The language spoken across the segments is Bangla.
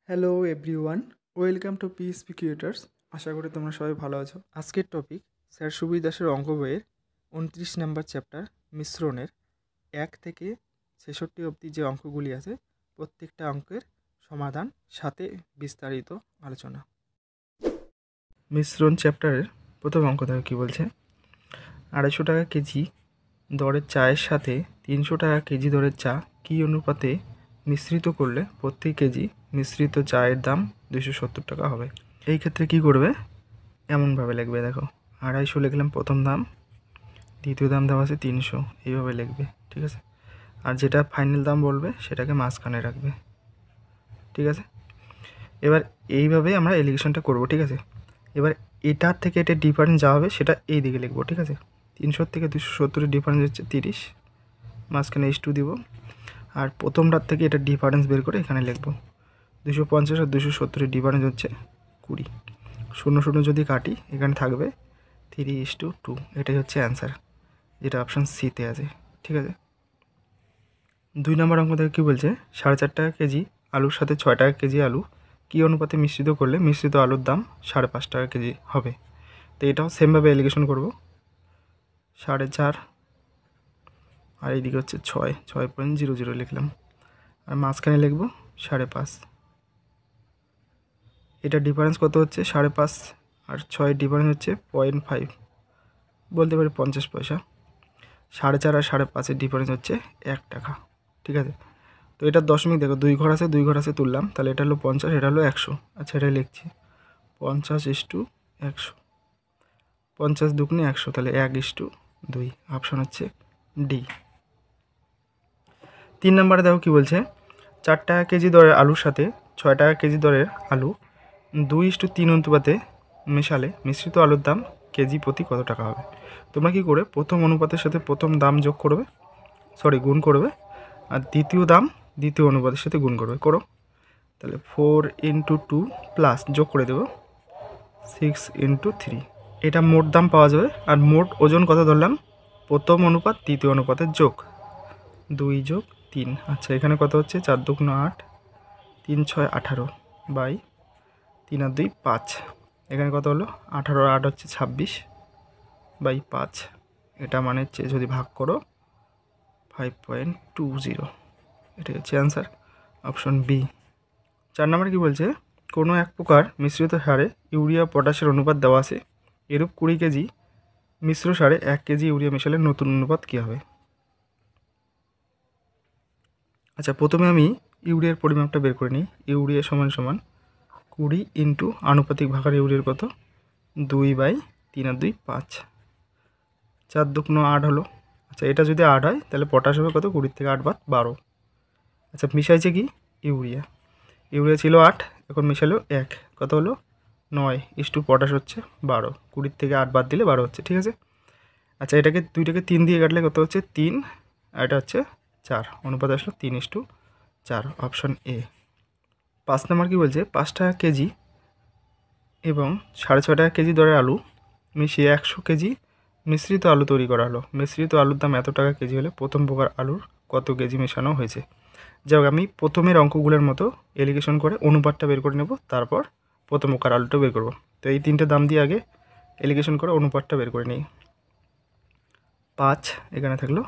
Hello everyone, welcome to PSP creators. আশা করি তোমরা সবাই ভালো আছো। আজকের টপিক স্যার সুবীর দাসের অঙ্ক বইয়ের 29 নাম্বার চ্যাপ্টার মিশ্রণের 1 থেকে 66 অবধি যে অঙ্কগুলি আছে প্রত্যেকটা অঙ্কের সমাধান সাথে বিস্তারিত আলোচনা। মিশ্রণ চ্যাপ্টারের প্রথম অঙ্ক দেখো কী বলছে। 250 টাকা কেজি দরের চায়ের সাথে 300 টাকা কেজি দরের চা কী অনুপাতে মিশ্রিত করলে প্রতি কেজি মিশ্রিত চায়ের দাম 270 টাকা হবে। এই ক্ষেত্রে কি করবে, এমনভাবে লিখবে। দেখো 250 লিখলাম প্রথম দাম, দ্বিতীয় দাম দেওয়া আছে 300, এইভাবে লিখবে, ঠিক আছে। আর যেটা ফাইনাল দাম বলবে সেটাকে মাঝখানে রাখবে, ঠিক আছে। এবার এইভাবে আমরা এলিগেশনটা করব, ঠিক আছে। এবার এটার থেকে এটা ডিফারেন্স যা হবে সেটা এই দিকে লিখবো, ঠিক আছে। 300 থেকে 270 ডিফারেন্স হচ্ছে 30, মাঝখানে h2 দিব। আর প্রথমটার থেকে এটা ডিফারেন্স বের করে এখানে লিখব। 250 আর 270 ডিফারেন্স হচ্ছে 20, 0 যদি কাটি এখানে থাকবে 3:2। এটাই হচ্ছে অ্যান্সার, যেটা অপশান সিতে আছে, ঠিক আছে। 2 নম্বর অঙ্ক থেকে কী বলছে, 4.5 টাকা কেজি আলুর সাথে 6 টাকা কেজি আলু কী অনুপাতে মিশ্রিত করলে মিশ্রিত আলুর দাম 5.5 টাকা কেজি হবে। তো এটাও সেমভাবে এলিগেশন করব। 4.5 আর এইদিকে হচ্ছে 6.00 লিখলাম, আর মাঝখানে লিখব 5.5। এটা ডিফারেন্স কত হচ্ছে 5.5 আর 6 ডিফারেন্স হচ্ছে 0.5, বলতে পারি 50 পয়সা। 4.5 আর 5.5-এর ডিফারেন্স হচ্ছে 1 টাকা, ঠিক আছে। তো এটার দশমিক দেখো 2 ঘর আছে, 2 ঘর আছে তুললাম, তাহলে এটা হলো 50, এটা হলো 100। আচ্ছা, এটা লিখছি 50:100, 50 দুগুণে 100, তাহলে 1:2। অপশান হচ্ছে ডি। 3 নম্বরে দেখো কী বলছে, 4 টাকা কেজি দরের আলুর সাথে 6 টাকা কেজি দরের আলু 2:3 অনুপাতে মেশালে মিশ্রিত আলুর দাম কেজি প্রতি কত টাকা হবে। তোমরা কী করে প্রথম অনুপাতের সাথে প্রথম দাম যোগ করবে, গুণ করবে, আর দ্বিতীয় দাম দ্বিতীয় অনুপাতের সাথে গুণ করবে। করো, তাহলে 4 × 2 প্লাস যোগ করে দেবো 6 × 3। এটা মোট দাম পাওয়া যাবে। আর মোট ওজন কত ধরলাম, প্রথম অনুপাত দ্বিতীয় অনুপাতের যোগ, 2 + 3। আচ্ছা, এখানে কত হচ্ছে 4 দুগুণ 8, 3 × 6 18 বাই 3 আর 2 5। এখানে কত হলো 18 আর 8 হচ্ছে 26 বাই 5। এটা মানে হচ্ছে যদি ভাগ করো 5.20। এটাই হচ্ছে অ্যান্সার, অপশন বি। 4 নম্বরে কী বলছে, কোনো এক প্রকার মিশ্রিত সারে ইউরিয়া পটাশের অনুপাত দেওয়া আছে, এরূপ 20 কেজি মিশ্র সারে 1 কেজি ইউরিয়া মেশালে নতুন অনুপাত কী হবে। আচ্ছা, প্রথমে আমি ইউরিয়ার পরিমাপটা বের করে নিই। ইউরিয়া সমান 20 ইন্টু আনুপাতিক ভাগার ইউরিয়ার কত 2/3 আর 2 5, 4 দুগুণ 8 হলো। আচ্ছা, এটা যদি 8 হয় তাহলে পটাশ হবে কত, 20 থেকে 8 বাদ 12। আচ্ছা, মিশাইছে কি ইউরিয়া, ইউরিয়া ছিল 8, এখন মিশালো 1, কত হলো 9:2। পটাশ হচ্ছে 12, 20 থেকে 8 বাদ দিলে 12 হচ্ছে, ঠিক আছে। আচ্ছা, এটাকে 2টাকে 3 দিয়ে কাটলে কত হচ্ছে 3, আর এটা হচ্ছে 4, অনুপাত আসলো 3:4, অপশন এ। 5 নম্বর কী বলছে, 5 টাকা কেজি এবং 6.5 টাকা কেজি দরের আলু মিশিয়ে 100 কেজি মিশ্রিত আলু তৈরি করা হলো। মিশ্রিত আলুর দাম এত টাকা কেজি হলে প্রথম প্রকার আলুর কত কেজি মেশানো হয়েছে। যাক, আমি প্রথমের অঙ্কগুলোর মতো এলিগেশন করে অনুপাতটা বের করে নেব, তারপর প্রথম প্রকার আলুটা বের করব। তো এই 3টে দাম দিয়ে আগে এলিগেশন করে অনুপাতটা বের করে নিই। 5 এখানে থাকলো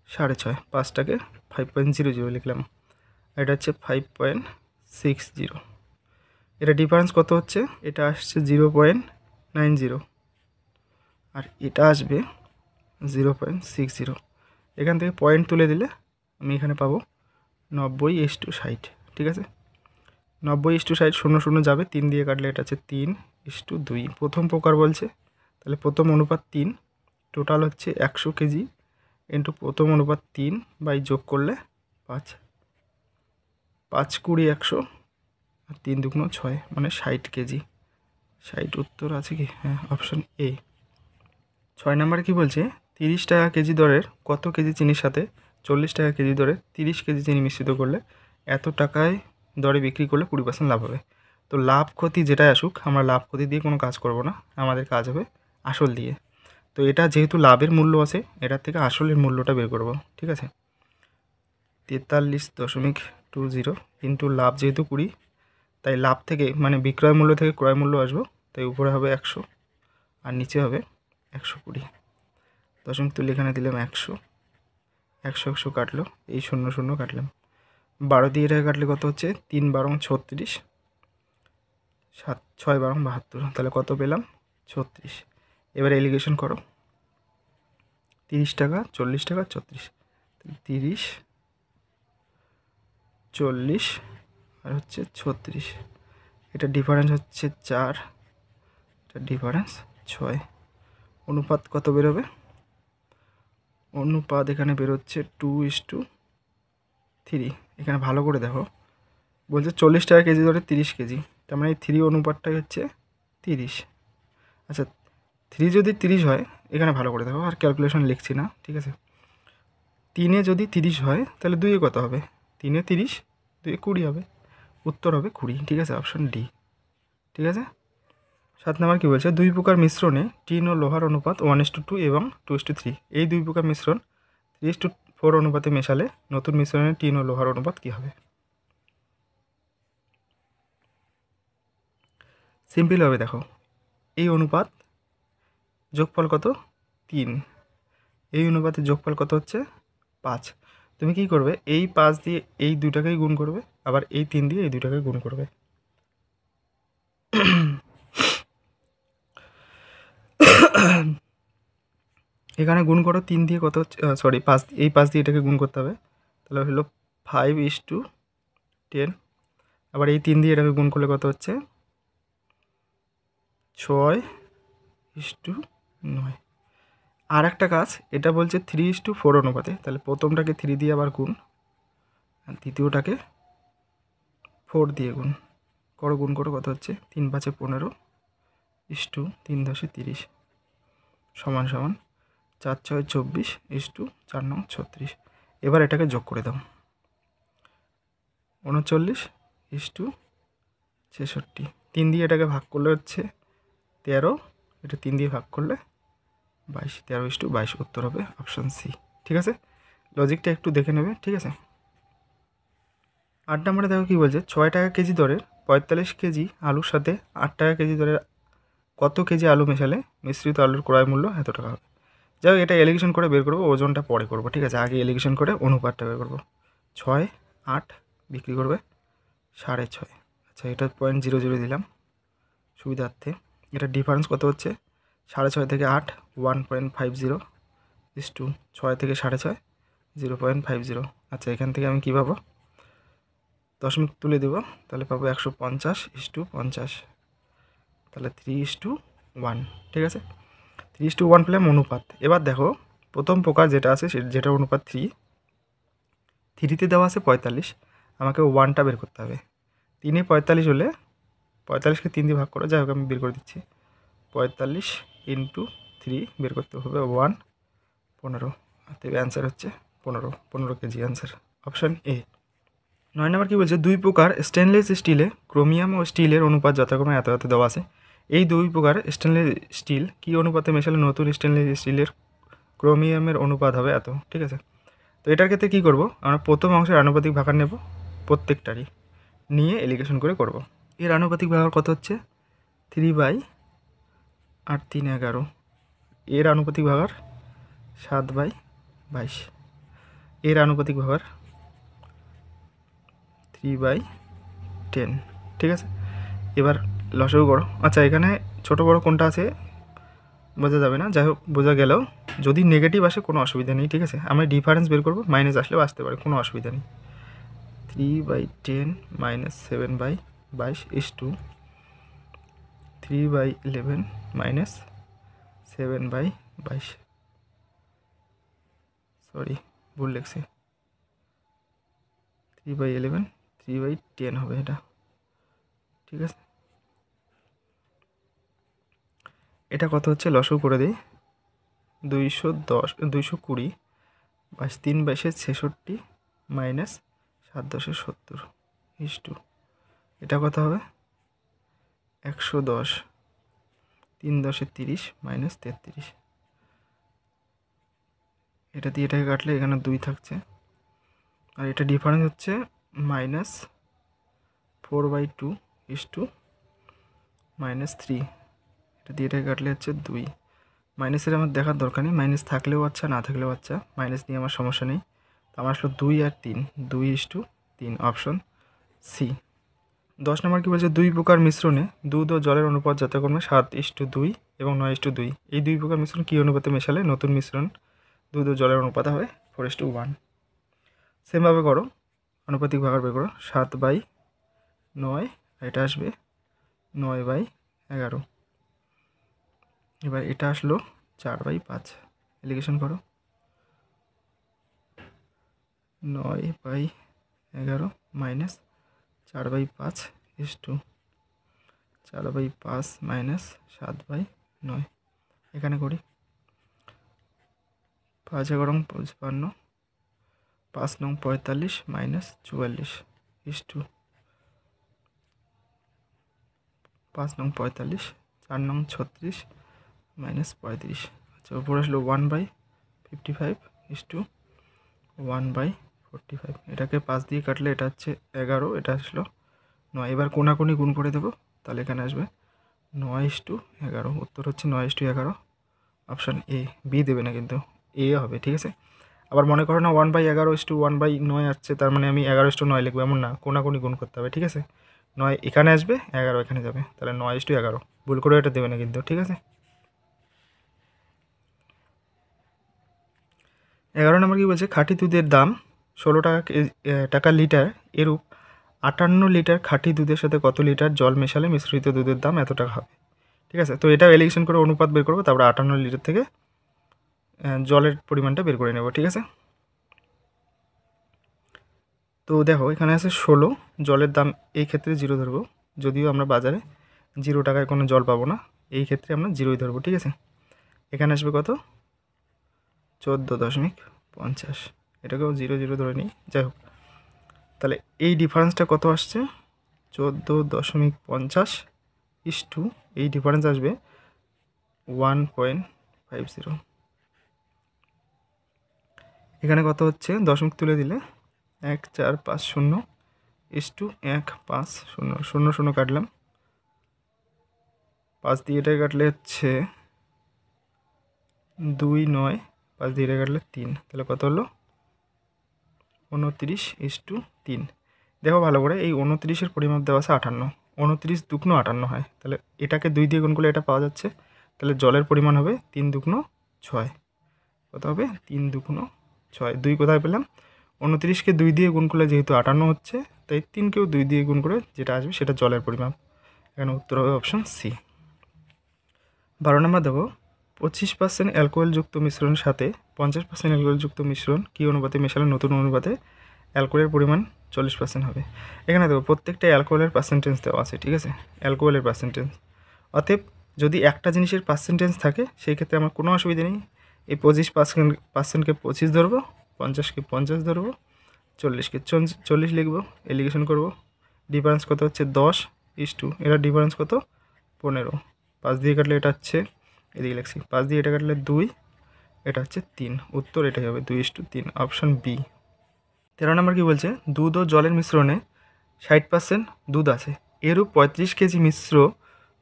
6.5, 5টাকে 5.00 লিখলাম, এটা হচ্ছে 5.60। এটা ডিফারেন্স কত হচ্ছে, এটা আসছে 0.90, আর এটা আসবে 0.60। এখান থেকে পয়েন্ট তুলে দিলে আমি এখানে পাবো 90:60, ঠিক আছে। 90:60, 0 যাবে, 3 দিয়ে কাটলে এটা হচ্ছে 3:2। প্রথম প্রকার বলছে, তাহলে প্রথম অনুপাত 3, টোটাল হচ্ছে 100 কেজি ইন্টু প্রথম অনুপাত 3 বাই যোগ করলে 5, 5 20 100 আর 3 দুগুণ 6, মানে 60 কেজি। 60 উত্তর আছে কি, হ্যাঁ, অপশন এ। 6 নম্বরে কী বলছে, 30 টাকা কেজি দরের কত কেজি চিনির সাথে 40 টাকা কেজি দরের 30 কেজি চিনি মিশ্রিত করলে এত টাকায় দরে বিক্রি করলে 20% লাভ হবে। তো লাভ ক্ষতি যেটাই আসুক, আমরা লাভ ক্ষতি দিয়ে কোনো কাজ করব না, আমাদের কাজ হবে আসল দিয়ে। তো এটা যেহেতু লাভের মূল্য আছে, এটার থেকে আসলের মূল্যটা বের করব, ঠিক আছে। 43.5 20 ইন্টু লাভ যেহেতু 20, তাই লাভ থেকে মানে বিক্রয় মূল্য থেকে ক্রয় মূল্য আসবো, তাই উপরে হবে 100 আর নিচে হবে 120। দশমিক তুলে এখানে দিলাম 100, 100 কাটলো, এই 0 কাটলাম। 12 দিয়ে এটাকে কাটলে কত হচ্ছে? 3 12 36, 7 6 12 72, তাহলে কত পেলাম? 36। এবারে এলিগেশন করো, 30 টাকা 40 টাকা 34, 30 40 আর হচ্ছে 36, এটা ডিফারেন্স হচ্ছে 4, এটা ডিফারেন্স 6। অনুপাত কত বেরোবে? অনুপাত এখানে বেরোচ্ছে 2:3। এখানে ভালো করে দেখো, বলছে 40 টাকা কেজি ধরে 30 কেজি, তার মানে এই 3 অনুপাতটাই হচ্ছে 30। আচ্ছা 3 যদি 30 হয়, এখানে ভালো করে দেখো, আর ক্যালকুলেশন লিখছি না, ঠিক আছে। 3-এ যদি 30 হয় তাহলে 2-এ কত হবে? 3-এ 30, 2-এ 20 হবে, উত্তর হবে 20, ঠিক আছে, অপশন ডি, ঠিক আছে। 7 নম্বর কী বলছে? 2 প্রকার মিশ্রণে টিন ও লোহার অনুপাত 1:2 এবং 2:3। এই 2 প্রকার মিশ্রণ 3:4 অনুপাতে মেশালে নতুন মিশ্রণে টিন ও লোহার অনুপাত কী হবে? সিম্পল হবে, দেখো এই অনুপাত যোগফল কত? 3, এই অনুপাতের যোগফল কত হচ্ছে? 5। তুমি কি করবে? এই 5 দিয়ে এই দুটাকেই গুণ করবে, আবার এই 3 দিয়ে এই দুটাকে গুণ করবে। এখানে গুণ করো 3 দিয়ে কত হচ্ছে? সরি 5, এই 5 দিয়ে এটাকে গুণ করতে হবে, তাহলে হলো 5:10। আবার এই 3 দিয়ে এটাকে গুণ করলে কত হচ্ছে? 6:9। আর একটা কাজ, এটা বলছে 3:4 অনুপাতে, তাহলে প্রথমটাকে 3 দিয়ে আবার গুণ, আর দ্বিতীয়টাকে 4 দিয়ে গুণ করো। গুণ করো, কত হচ্ছে? 3 5 15 3 10 30 সমান সমান 4 6 24 4 9 36। এবার এটাকে যোগ করে দাও, 39 66। 3 দিয়ে এটাকে ভাগ করলে হচ্ছে 13, এটা 3 দিয়ে ভাগ করলে 22, 13:22, উত্তর হবে অপশান সি, ঠিক আছে। লজিকটা একটু দেখে নেবে, ঠিক আছে। 8 নম্বরে দেখো কী বলছে? 6 টাকা কেজি দরের 45 কেজি আলুর সাথে 8 টাকা কেজি দরের কত কেজি আলু মেশালে মিশ্রিত আলুর ক্রয় মূল্য এত টাকা হবে? যাই হোক, এটা এলিগেশন করে বের করবো, ওজনটা পরে করবো, ঠিক আছে। আগে এলিগেশন করে অনুপাতটা বের করবো। 6 8 বিক্রি করবে 6.5। আচ্ছা, এটা 0.00 দিলাম সুবিধার্থে। এটা ডিফারেন্স কত হচ্ছে? 6.5 থেকে 8 1.50 6 থেকে 6.5 0.50। আচ্ছা, এখান থেকে আমি কী পাবো? দশমিক তুলে দেবো, তাহলে পাবো 150:50, তাহলে 3:1, ঠিক আছে। 3:1 পেলাম অনুপাত। এবার দেখো প্রথম প্রকার যেটা আছে যেটা অনুপাত 3তে দেওয়া আছে 45, আমাকে 1টা বের করতে হবে। 3-এ 45 হলে 45কে 3 দিয়ে ভাগ করো, যাই হোক আমি বের করে দিচ্ছি। 45 × 3 বের করতে হবে 1 15, তবে অ্যান্সার হচ্ছে 15 কেজি, অ্যান্সার অপশান এ। 9 নম্বর কী বলছে? 2 প্রকার স্টেনলেস স্টিলে ক্রোমিয়াম ও স্টিলের অনুপাত যথাক্রমে এত এত দেওয়া আছে। এই 2 প্রকার স্টেনলেস স্টিল কী অনুপাতে মেশালে নতুন স্টেনলেস স্টিলের ক্রোমিয়ামের অনুপাত হবে এত, ঠিক আছে। তো এটার ক্ষেত্রে কী করব? আমরা প্রথম অংশের আনুপাতিক ভাগার নেব, প্রত্যেকটারই নিয়ে এলিগেশন করে করব। এর আনুপাতিক ভাগার কত হচ্ছে? 3/8 এর আনুপাতিক ভাগার 7/22, এর আনুপাতিক ভাগার 3/10, ঠিক আছে। এবার লসাগু করো। আচ্ছা, এখানে ছোট বড় কোনটা আছে বোঝা যাবে না, যাই হোক বোঝা গেলেও যদি নেগেটিভ আসে কোনো অসুবিধা নেই, ঠিক আছে। আমরা ডিফারেন্স বের করবো, মাইনাস আসলেও আসতে পারে, কোনো অসুবিধা নেই। 3/10 - 7/22 3/11 - 7/22, সরি ভুল লিখছি, 3/11 3/10 হবে এটা, ঠিক আছে। এটা কত হচ্ছে? লসাগু করে দিই, 210 220 3/22 -7 10 70 এটা কত হবে? 110 3 10 30 -33। এটা দিয়ে এটাকে কাটলে এখানে 2 থাকছে, আর এটা ডিফারেন্স হচ্ছে -4/2 -3, এটা দিয়ে এটাকে কাটলে হচ্ছে 2। মাইনাসের আমার দেখার দরকার নেই, মাইনাস থাকলেও আচ্ছা না থাকলেও আচ্ছা, মাইনাস নিয়ে আমার সমস্যা নেই। তো আমার আসলো 2 আর 3, 2:3, অপশন সি। 10 নম্বর কী বলছে, দুই প্রকার মিশ্রণে দুধ ও জলের অনুপাত যথাক্রমে 7:2 এবং 9:2। এই দুই প্রকার মিশ্রণ কী অনুপাতে মেশালে নতুন মিশ্রণ দুধ ও জলের অনুপাত হয় 4:1। সেমভাবে করো, আনুপাতিক ভাগার বের করো। 7/9, এটা আসবে 9/11। এবার এটা আসলো 4/5, এলিগেশন করো। 9/11 মাইনাস 4/5 4/5 মাইনাস 7/9, এখানে করি। 5×11 55, 5×9 45 মাইনাস 44 5×9 45, 4×9 36 মাইনাস 35। আচ্ছা, উপর আসলো 1/55 1/45। এটাকে 5 দিয়ে কাটলে এটা হচ্ছে 11, এটা আসলো 9। এবার কোনাকুনি গুণ করে দেবো, তাহলে এখানে আসবে 9:11। উত্তর হচ্ছে 9:11, অপশান এ। বি দেবে না কিন্তু, এ হবে, ঠিক আছে। আবার মনে করো না 1/11:1/9 আসছে, তার মানে আমি 11:9 লিখবো, এমন না, কোনাকুনি গুণ করতে হবে, ঠিক আছে। 9 এখানে আসবে, 11 এখানে যাবে, তাহলে 9:11। ভুল করে এটা দেবে না কিন্তু, ঠিক আছে। 11 নম্বর কী বলছে, খাঁটি দুধের দাম 16 টাকা লিটার, এরূপ 58 লিটার খাঁটি দুধের সাথে কত লিটার জল মেশালে মিশ্রিত দুধের দাম এত টাকা হবে, ঠিক আছে। তো এটা এলিগেশন করে অনুপাত বের করবো, তারপরে 58 লিটার থেকে জলের পরিমাণটা বের করে নেব, ঠিক আছে। তো দেখো এখানে আছে 16, জলের দাম এই ক্ষেত্রে 0 ধরবো, যদিও আমরা বাজারে 0 টাকায় কোনো জল পাবো না, এই ক্ষেত্রে আমরা 0ই ধরবো, ঠিক আছে। এখানে আসবে কত, 14.50, এটাকেও 0 ধরে নিই, যাই হোক। তাহলে এই ডিফারেন্সটা কত আসছে, 14.50 এই ডিফারেন্স আসবে 1.50। এখানে কত হচ্ছে, দশমিক তুলে দিলে 1450 150, 0 0 কাটলাম, 5 দিয়ে এটাকে কাটলে হচ্ছে 2 9, 5 দিয়ে এটা কাটলে 3, তাহলে কত হলো 29:3। দেখো ভালো করে, এই 29-এর পরিমাপ দেওয়া আছে 58, 29 দুগুণ 58 হয়, তাহলে এটাকে 2 দিয়ে গুণ করলে এটা পাওয়া যাচ্ছে, তাহলে জলের পরিমাণ হবে 3 দুগুণ 6। কত হবে, 3 দুগুণ 6, 2 কোথায় পেলাম, 29কে 2 দিয়ে গুণ করলে যেহেতু 58 হচ্ছে, তাই 3কেও 2 দিয়ে গুণ করে যেটা আসবে সেটা জলের পরিমাপ। এখানে উত্তর হবে অপশন সি। 12 নম্বর দেখো, 25% অ্যালকোহলযুক্ত মিশ্রণের সাথে 50% অ্যালকোহলযুক্ত মিশ্রণ কী অনুপাতে মেশালে নতুন অনুপাতে অ্যালকোহলের পরিমাণ 40% হবে। এখানে দেখো প্রত্যেকটা অ্যালকোহলের পার্সেন্টেজ দেওয়া আছে, ঠিক আছে, অ্যালকোহলের পার্সেন্টেজ। অতএব যদি একটা জিনিসের পার্সেন্টেজ থাকে সেই ক্ষেত্রে আমার কোনো অসুবিধা নেই, এই 25%কে 25 ধরবো, 50কে 50 ধরবো, 40কে 40 লিখবো, এলিগেশন করবো। ডিফারেন্স কত হচ্ছে 10, এরা ডিফারেন্স কত 15, 5 দিয়ে কাটলে এটা হচ্ছে, এদিকে লিখছি, 5 দিয়ে এটা কাটলে 2, এটা হচ্ছে 3, উত্তর এটাই হবে 2:3, অপশান বি। 13 নম্বর কী বলছে, দুধ ও জলের মিশ্রণে 60% দুধ আছে, এরূপ 35 কেজি মিশ্র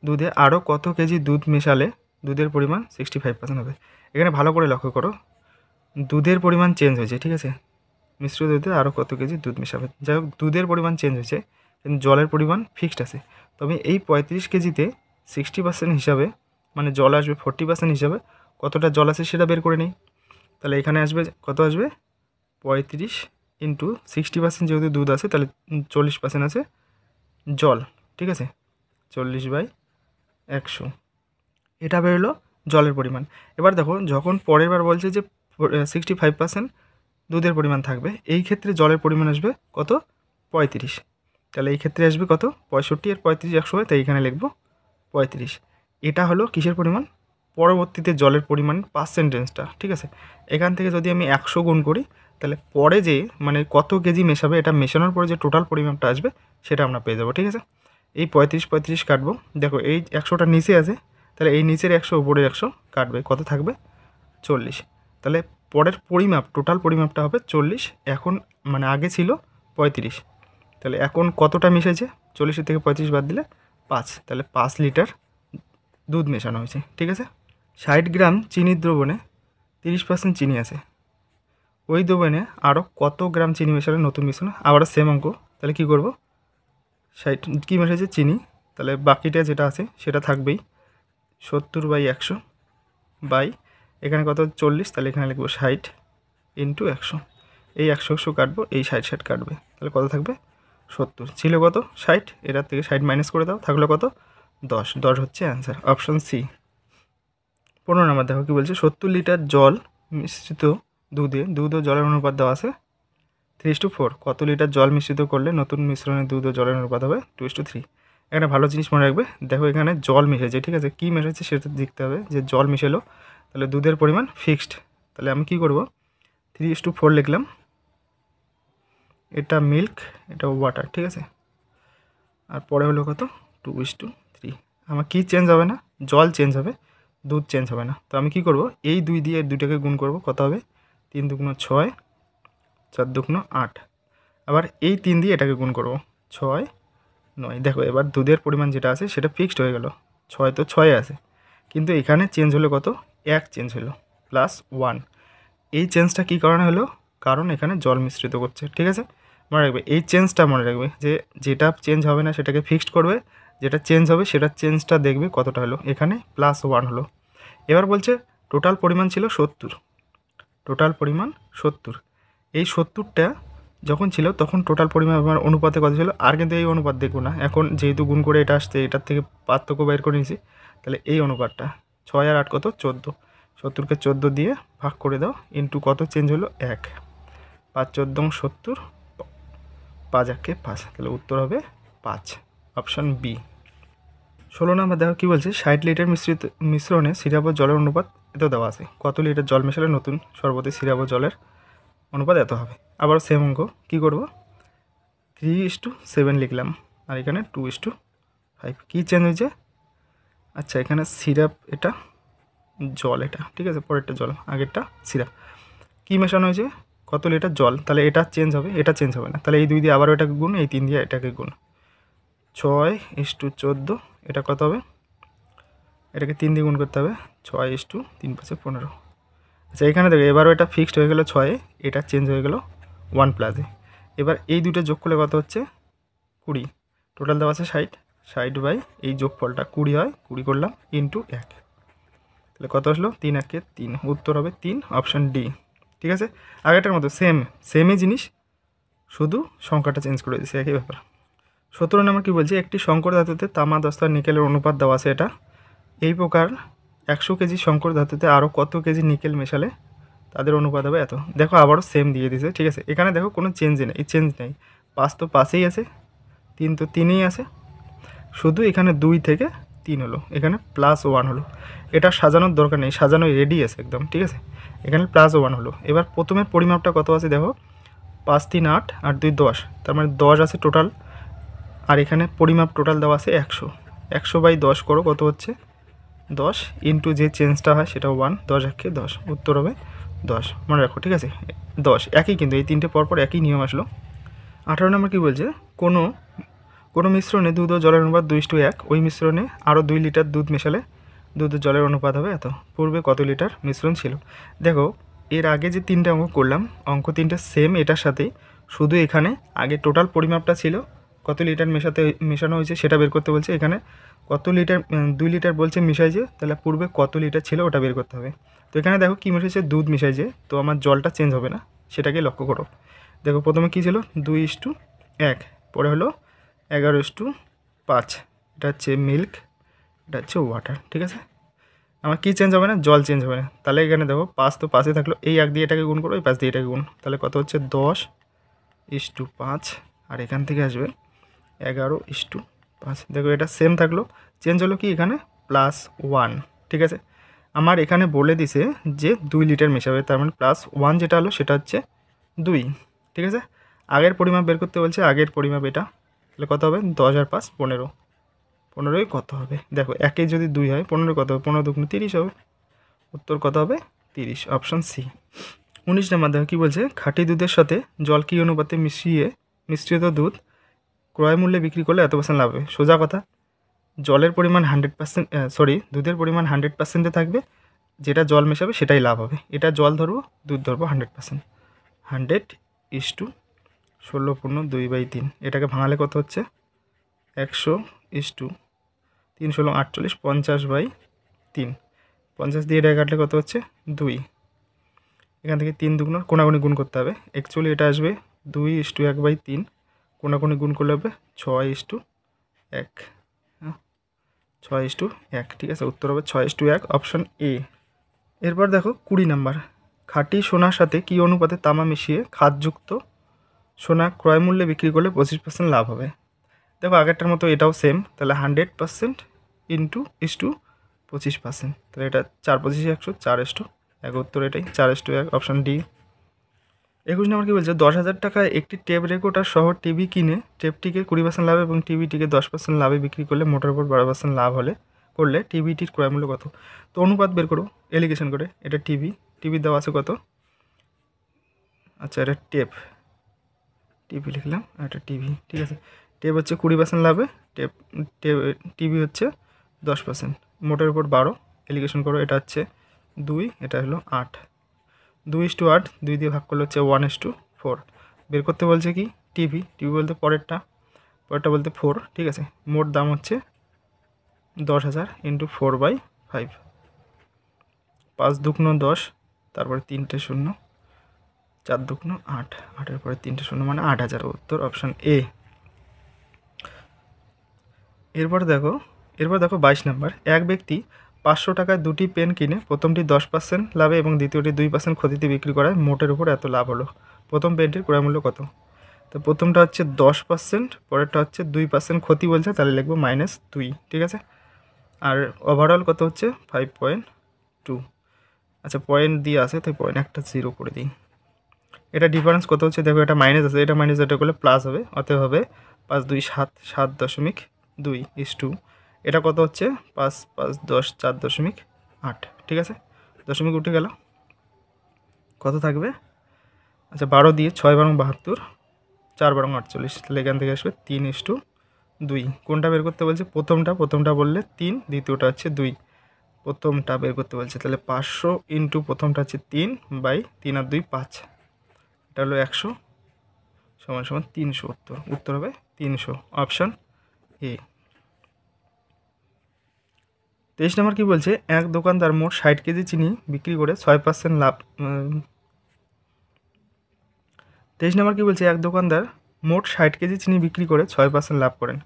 দুধে আরও কত কেজি দুধ মেশালে দুধের পরিমাণ 65% হবে। এখানে ভালো করে লক্ষ্য করো, দুধের পরিমাণ চেঞ্জ হয়েছে, ঠিক আছে, মিশ্র দুধে আরও কত কেজি দুধ মেশাবে, যাই হোক দুধের পরিমাণ চেঞ্জ হয়েছে কিন্তু জলের পরিমাণ ফিক্সড আছে। তবে এই 35 কেজিতে 60% হিসাবে, মানে জল আসবে 40% হিসাবে, কতটা জল আছে সেটা বের করে নিই। তাহলে এখানে আসবে কত, আসবে 35 ইন্টু 60% যেহেতু দুধ আছে, তাহলে 40% আছে জল, ঠিক আছে, 40/100, এটা বেরোলো জলের পরিমাণ। এবার দেখো যখন পরের বার বলছে যে 65% দুধের পরিমাণ থাকবে, এই ক্ষেত্রে জলের পরিমাণ আসবে কত, 35, তাহলে এই ক্ষেত্রে আসবে কত, 65 আর 35 100 হয়, তাই এখানে লিখবো 35। এটা হলো কিসের পরিমাণ, পরবর্তীতে জলের পরিমাণ পার্সেন্টেজটা, ঠিক আছে। এখান থেকে যদি আমি 100 গুণ করি, তাহলে পরে যে মানে কত কেজি মেশাবে, এটা মেশানোর পরে যে টোটাল পরিমাণটা আসবে সেটা আমরা পেয়ে যাবো, ঠিক আছে। এই 35 কাটবো, দেখো এই 100টা নিচে আছে, তাহলে এই নিচের 100 উপরের 100 কাটবে, কত থাকবে 40, তাহলে পরের পরিমাপ টোটাল পরিমাপটা হবে 40, এখন মানে আগে ছিল 35, তাহলে এখন কতটা মিশেছে, 40 থেকে 35 বাদ দিলে 5, তাহলে 5 লিটার দুধ মেশানো হয়েছে। ঠিক আছে, 60 গ্রাম চিনির দ্রবণে 30% চিনি আছে, ওই দ্রবণে আরও কত গ্রাম চিনি মেশালে নতুন মিশ্রণ? আবারও সেম অঙ্ক। তাহলে কী করব, 60 কী মেশাচ্ছে চিনি, তাহলে বাকিটা যেটা আছে সেটা থাকবেই 70/100 বাই এখানে কত 40, তাহলে এখানে লিখবো 60 ইন্টু 100। এই 100 কাটবো, এই 60 কাটবে, তাহলে কত থাকবে 70। ছিল কত 60, এটার থেকে 60 মাইনাস করে দাও, থাকলো কত 10। 10 হচ্ছে অ্যান্সার, অপশন সি। 15 নাম্বার দেখো কী বলছে, 70 লিটার জল মিশ্রিত দুধে দুধ ও জলের অনুপাত দেওয়া আছে 3:4। কত লিটার জল মিশ্রিত করলে নতুন মিশ্রণে দুধ ও জলের অনুপাত হবে 2:3। এখানে ভালো জিনিস মনে রাখবে, দেখো এখানে জল মিশেছে, ঠিক আছে, কী মেশেছে সেটা দেখতে হবে, যে জল মিশেলো, তাহলে দুধের পরিমাণ ফিক্সড। তাহলে আমি কি করব, 3:4 লিখলাম, এটা মিল্ক, এটা ওয়াটার, ঠিক আছে, আর পরে হলো কত 2:3। আমার কি চেঞ্জ হবে না, জল চেঞ্জ হবে, দুধ চেঞ্জ হবে না। তো আমি কি করব, এই 2 দিয়ে দুইটাকে গুণ করব, কত হবে 3 দুগুণ 6, 4 দুগুণ 8, আবার এই 3 দিয়ে এটাকে গুণ করব, 6 9। দেখো এবার দুধের পরিমাণ যেটা আছে সেটা ফিক্সড হয়ে গেল, 6 তো 6 আছে, কিন্তু এখানে চেঞ্জ হলো কত 1 চেঞ্জ হলো +1। এই চেঞ্জটা কী কারণে হলো, কারণ এখানে জল মিশ্রিত করছে। ঠিক আছে, মনে রাখবে এই চেঞ্জটা, মনে রাখবে যে যেটা চেঞ্জ হবে না সেটাকে ফিক্সড করবে, যেটা চেঞ্জ হবে সেটা চেঞ্জটা দেখবে কতটা হলো, এখানে +1 হলো। এবার বলছে টোটাল পরিমাণ ছিল 70, টোটাল পরিমাণ 70। এই 70টা যখন ছিল তখন টোটাল পরিমাণ আমার অনুপাতে কত ছিল, আর কিন্তু এই অনুপাত দেখবো না, এখন যেহেতু গুণ করে এটা আসছে, এটার থেকে পার্থক্য বের করে নিয়েছি, তাহলে এই অনুপাতটা 6 আর 8 কত 14, 70কে 14 দিয়ে ভাগ করে দাও, ইন্টু কত চেঞ্জ হলো 1, 5 14 70, 5 1 5, তাহলে উত্তর হবে 5, অপশান বি। 16 নাম্বার দেখো কী বলছে, 60 লিটার মিশ্রণে সিরাপ ও জলের অনুপাত এত দেওয়া আছে, কত লিটার জল মেশালে নতুন শরবতে সিরাপ ও জলের অনুপাত এত হবে। আবার সেম অঙ্ক, কী করব, 3:7 লিখলাম, আর এখানে 2:5। কী চেঞ্জ হয়েছে, আচ্ছা এখানে সিরাপ, এটা জল, এটা ঠিক আছে, পরেরটা জল, আগেরটা সিরাপ। কী মেশানো হয়েছে, কত লিটার জল, তাহলে এটা চেঞ্জ হবে, এটা চেঞ্জ হবে না, তাহলে এই 2 দিয়ে আবারও এটাকে গুণ, এই 3 দিয়ে এটাকে গুণ, 6:14, এটা কত হবে, এটাকে 3 দিয়ে গুণ করতে হবে, 6:3 5 15। আচ্ছা এখানে দেখো এবারও এটা ফিক্সড হয়ে গেল 6, এটা চেঞ্জ হয়ে গেল 1 প্লাসে। এবার এই দুটো যোগ করলে কত হচ্ছে 20, টোটাল দেওয়া আছে 60, 60 বাই এই যোগফলটা 20 হয়, 20 করলাম ইন্টু 1, তাহলে কত আসলো 3 1 3, উত্তর হবে 3, অপশান ডি। ঠিক আছে, আগেরটার মতো সেমই জিনিস, শুধু সংখ্যাটা চেঞ্জ করে দিয়েছে, একই ব্যাপার। 17 নম্বর কী বলছে, একটি সংকর ধাতুতে তামা দস্তা নিকেলের অনুপাত দেওয়া আছে, এটা এই প্রকার 100 কেজি সংকর ধাতুতে আরও কত কেজি নিকেল মেশালে তাদের অনুপাত হবে এত। দেখো আবারও সেম দিয়ে দিয়েছে, ঠিক আছে, এখানে দেখো কোনো চেঞ্জ নেই, 5 তো 5ই আছে, 3 তো 3ই আছে, শুধু এখানে 2 থেকে 3 হলো, এখানে +1 হলো, এটা সাজানোর দরকার নেই, সাজানো রেডি আছে একদম। ঠিক আছে, এখানে +1 হলো। এবার প্রথমের পরিমাপটা কত আছে দেখো, 5 3 8 আর 2 10, তার মানে 10 আছে টোটাল, আর এখানে পরিমাপ টোটাল দেওয়া আছে 100, 100/10 করো, কত হচ্ছে 10, ইন্টু যে চেঞ্জটা হয় সেটা 1, 10 1 10, উত্তর হবে 10, মনে রাখো। ঠিক আছে, 10 একই, কিন্তু এই তিনটে পরপর একই নিয়ম আসলো। 18 নম্বর কী বলছে, কোনো মিশ্রণে দুধ ও জলের অনুপাত 2:1, ওই মিশ্রণে আরও 2 লিটার দুধ মেশালে দুধ ও জলের অনুপাত হবে এত, পূর্বে কত লিটার মিশ্রণ ছিল। দেখো এর আগে যে 3টে অঙ্ক করলাম, অঙ্ক 3টে সেম এটার সাথেই, শুধু এখানে আগে টোটাল পরিমাপটা ছিল, কত লিটার মেশানো হয়েছে সেটা বের করতে বলছে, এখানে কত লিটার 2 লিটার বলছে মিশাইছে, তাহলে পূর্বে কত লিটার ছিল ওটা বের করতে হবে। তো এখানে দেখো কী মিশাইছে, দুধ মিশাইছে, তো আমার জলটা চেঞ্জ হবে না, সেটাকে লক্ষ্য করো। দেখো প্রথমে কী ছিল 2:1, পরে হলো 11:5, এটা হচ্ছে মিল্ক, এটা হচ্ছে ওয়াটার। ঠিক আছে, আমার কী চেঞ্জ হবে না, জল চেঞ্জ হবে না, তাহলে এখানে দেখো 5 তো 5-এ থাকলো, এই 1 দিয়ে এটাকে গুণ করো, এই 5 দিয়ে এটাকে গুণ, তাহলে কত হচ্ছে 10:5, আর এখান থেকে আসবে 11:5। দেখো এটা সেম থাকলো, চেঞ্জ হলো কি এখানে +1। ঠিক আছে, আমার এখানে বলে দিছে যে 2 লিটার মেশাবে, তার মানে +1 যেটা হলো সেটা হচ্ছে 2। ঠিক আছে, আগের পরিমাপ বের করতে বলছে, আগের পরিমাপ এটা, তাহলে কত হবে 10 আর 5 15, 15ই কত হবে, দেখো 1 যদি 2 হয় 15 কত হবে, 15 2 30 হবে, উত্তর কত হবে 30, অপশান সি। 19 নম্বর দেখো কী বলছে, খাঁটি দুধের সাথে জল কী অনুপাতে মিশ্রিত দুধ ক্রয় মূল্যে বিক্রি করলে এত পার্সেন্ট লাভ হবে। সোজা কথা, জলের পরিমাণ 100%, দুধের পরিমাণ 100%-এ থাকবে, যেটা জল মেশাবে সেটাই লাভ হবে। এটা জল ধরবো, দুধ ধরবো 100%। 100:16:2/3, এটাকে ভাঙালে কত হচ্ছে 100:3 × 48, 50/3, 50 দিয়ে এটা কাটলে কত হচ্ছে 2। এখান থেকে 3 দুগুণ কোনাগুনি গুণ করতে হবে। অ্যাকচুয়ালি এটা আসবে 2:1/3, কোনাকুনি গুণ করলে হবে 6:1, 6:1, ঠিক আছে। উত্তর হবে 6:1, অপশন এ। এরপর দেখো 20 নাম্বার, খাঁটি সোনার সাথে কী অনুপাতে তামা মিশিয়ে খাদযুক্ত সোনা ক্রয় মূল্যে বিক্রি করলে 25% লাভ হবে। দেখো আগেরটার মতো এটাও সেম, তাহলে 100% ইন্টু 25%, তাহলে এটা 4×25=100, 4:1, উত্তর এটাই 4:1, অপশন ডি। 21 নম্বর কী বলছে, 10,000 টাকায় একটি টেপ রেকর্ডার সহ টিভি কিনে টেপটিকে 20% লাভ এবং টিভিটিকে 10% লাভে বিক্রি করলে মোটের উপর 12% লাভ করলে টিভিটির ক্রয় মূল্য কত? তো অনুপাত বের করো এলিগেশন করে। এটা টিভি দেওয়া আছে কত, আচ্ছা এটা টিভি লিখলাম, এটা টিভি, ঠিক আছে। টেপ হচ্ছে 20% লাভে, টিভি হচ্ছে 10%, মোটের উপর 12, এলিগেশন করো। এটা হচ্ছে 2, এটা হলো 8, 2:8, 2 দিয়ে ভাগ করলে হচ্ছে 1:4। বের করতে বলছে কি টিভি বলতে পরেরটা বলতে 4, ঠিক আছে। মোট দাম হচ্ছে 10,000 × 4/5, 5×2 = 10, তারপরে 3টে 0, 4×2 = 8, 8-এর পরে 3টে 0 মানে 8,000, উত্তর অপশান এ। এরপর দেখো 22 নাম্বার, এক ব্যক্তি 500 টাকায় দুটি পেন কিনে প্রথমটি 10% লাভে এবং দ্বিতীয়টি 2% ক্ষতিতে বিক্রি করায় মোটের উপর এত লাভ হলো। প্রথম পেনটির ক্রয় মূল্য কত? তো প্রথমটা হচ্ছে 10%, পরেরটা হচ্ছে 2% ক্ষতি বলছে, তাহলে লিখবো -2, ঠিক আছে। আর ওভারঅল কত হচ্ছে 5.2। আচ্ছা পয়েন্ট দিয়ে আসে, তাই পয়েন্ট একটা 0 করে দিই। এটা ডিফারেন্স কত হচ্ছে দেখো, এটা মাইনাস আছে, এটা মাইনাস এটা করলে প্লাস হবে, অতএব হবে 5×2 = 7, 7.2 এটা কত হচ্ছে 5×5 = 10, 4.8, ঠিক আছে। দশমিক উঠে গেল, কত থাকবে? আচ্ছা 12 দিয়ে 6×72, 4×48, তাহলে এখান থেকে আসবে 3:2। কোনটা বের করতে বলছে? প্রথমটা বললে 3, দ্বিতীয়টা হচ্ছে 2, প্রথমটা বের করতে বলছে, তাহলে 500 × প্রথমটা হচ্ছে 3/3 আর 2 5, এটা হলো 100 = 300, উত্তর হবে 300, অপশান এ। 23 নম্বর কী বলছে, এক দোকানদার মোট 60 কেজি চিনি বিক্রি করে 6% লাভ। 23 নম্বর কী বলছে, এক দোকানদার মোট 60 কেজি চিনি বিক্রি করে 6% লাভ করেন।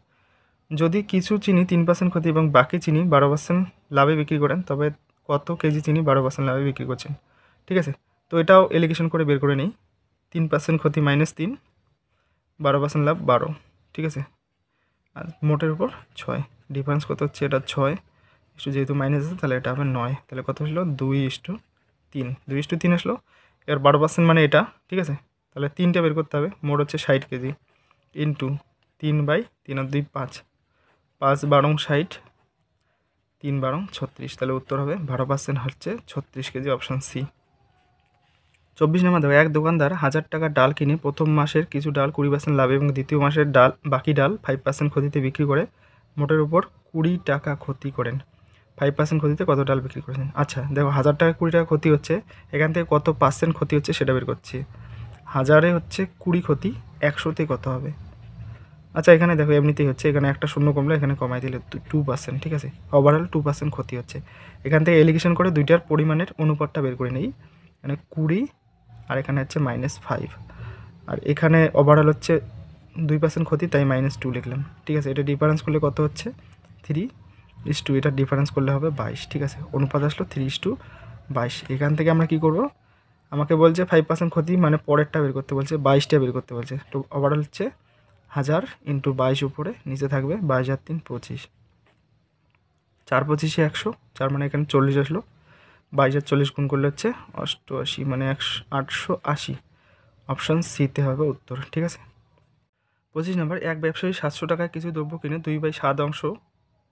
যদি কিছু চিনি 3% ক্ষতি এবং বাকি চিনি 12% লাভে বিক্রি করেন, তবে কত কেজি চিনি 12% লাভে বিক্রি করছেন? ঠিক আছে, তো এটাও এলিগেশন করে বের করে নিই। 3% ক্ষতি -3, 12% লাভ 12, ঠিক আছে। আর মোটের উপর 6, ডিফারেন্স কত হচ্ছে? এটা 6, যেহেতু মাইনাস আছে তাহলে এটা হবে 9, তাহলে কত হলো 2:3 আসলো। এর 12% মানে এটা, ঠিক আছে। তাহলে 3টে বের করতে হবে। মোট হচ্ছে 60 কেজি ইন্টু 3/3 আর 2 5, 5×12 = 60, 3×12 = 36, তাহলে উত্তর হবে 12% হচ্ছে 36 কেজি, অপশান সি। 24 নম্বর দেখো, এক দোকানদার 1000 টাকার ডাল কিনে প্রথম মাসের কিছু ডাল 20% লাভ এবং দ্বিতীয় মাসের বাকি ডাল 5% ক্ষতিতে বিক্রি করে মোটের উপর 20 টাকা ক্ষতি করেন। 5% ক্ষতিতে কত ডাল বিক্রি করেছেন? আচ্ছা দেখো 1000 টাকা 20 টাকা ক্ষতি হচ্ছে, এখান থেকে কত পার্সেন্ট ক্ষতি হচ্ছে সেটা বের করছি। 1000-এ হচ্ছে 20 ক্ষতি, 100-তে কত হবে? আচ্ছা এখানে দেখো এমনিতেই হচ্ছে, এখানে একটা শূন্য কমলে এখানে কমাই দিলে 2%, ঠিক আছে। ওভারঅল 2% ক্ষতি হচ্ছে। এখান থেকে এলিগেশন করে দুইটার পরিমাণের অনুপাতটা বের করে নিই। এখানে 20 আর এখানে হচ্ছে -5, আর এখানে ওভারঅল হচ্ছে 2% ক্ষতি, তাই -2 লিখলাম, ঠিক আছে। এটা ডিফারেন্স করলে কত হচ্ছে 3:2, এটা ডিফারেন্স করলে হবে 22, ঠিক আছে। অনুপাত আসলো 3:22। এখান থেকে আমরা কি করব, আমাকে বলছে 5% ক্ষতি মানে পরেরটা বের করতে বলছে, 22টা বের করতে বলছে। তো ওভারঅল হচ্ছে 1000 × 22 উপরে নিচে থাকবে 22 আর 3 25, 4×25 = 100, 4 মানে এখানে 40 আসলো। 22 আর 40 গুণ করলে হচ্ছে 88 মানে 880, অপশান সিতে হবে উত্তর, ঠিক আছে। 25 নম্বর, এক ব্যবসায়ী 700 টাকায় কিছু দ্রব্য কিনে 2/7 অংশ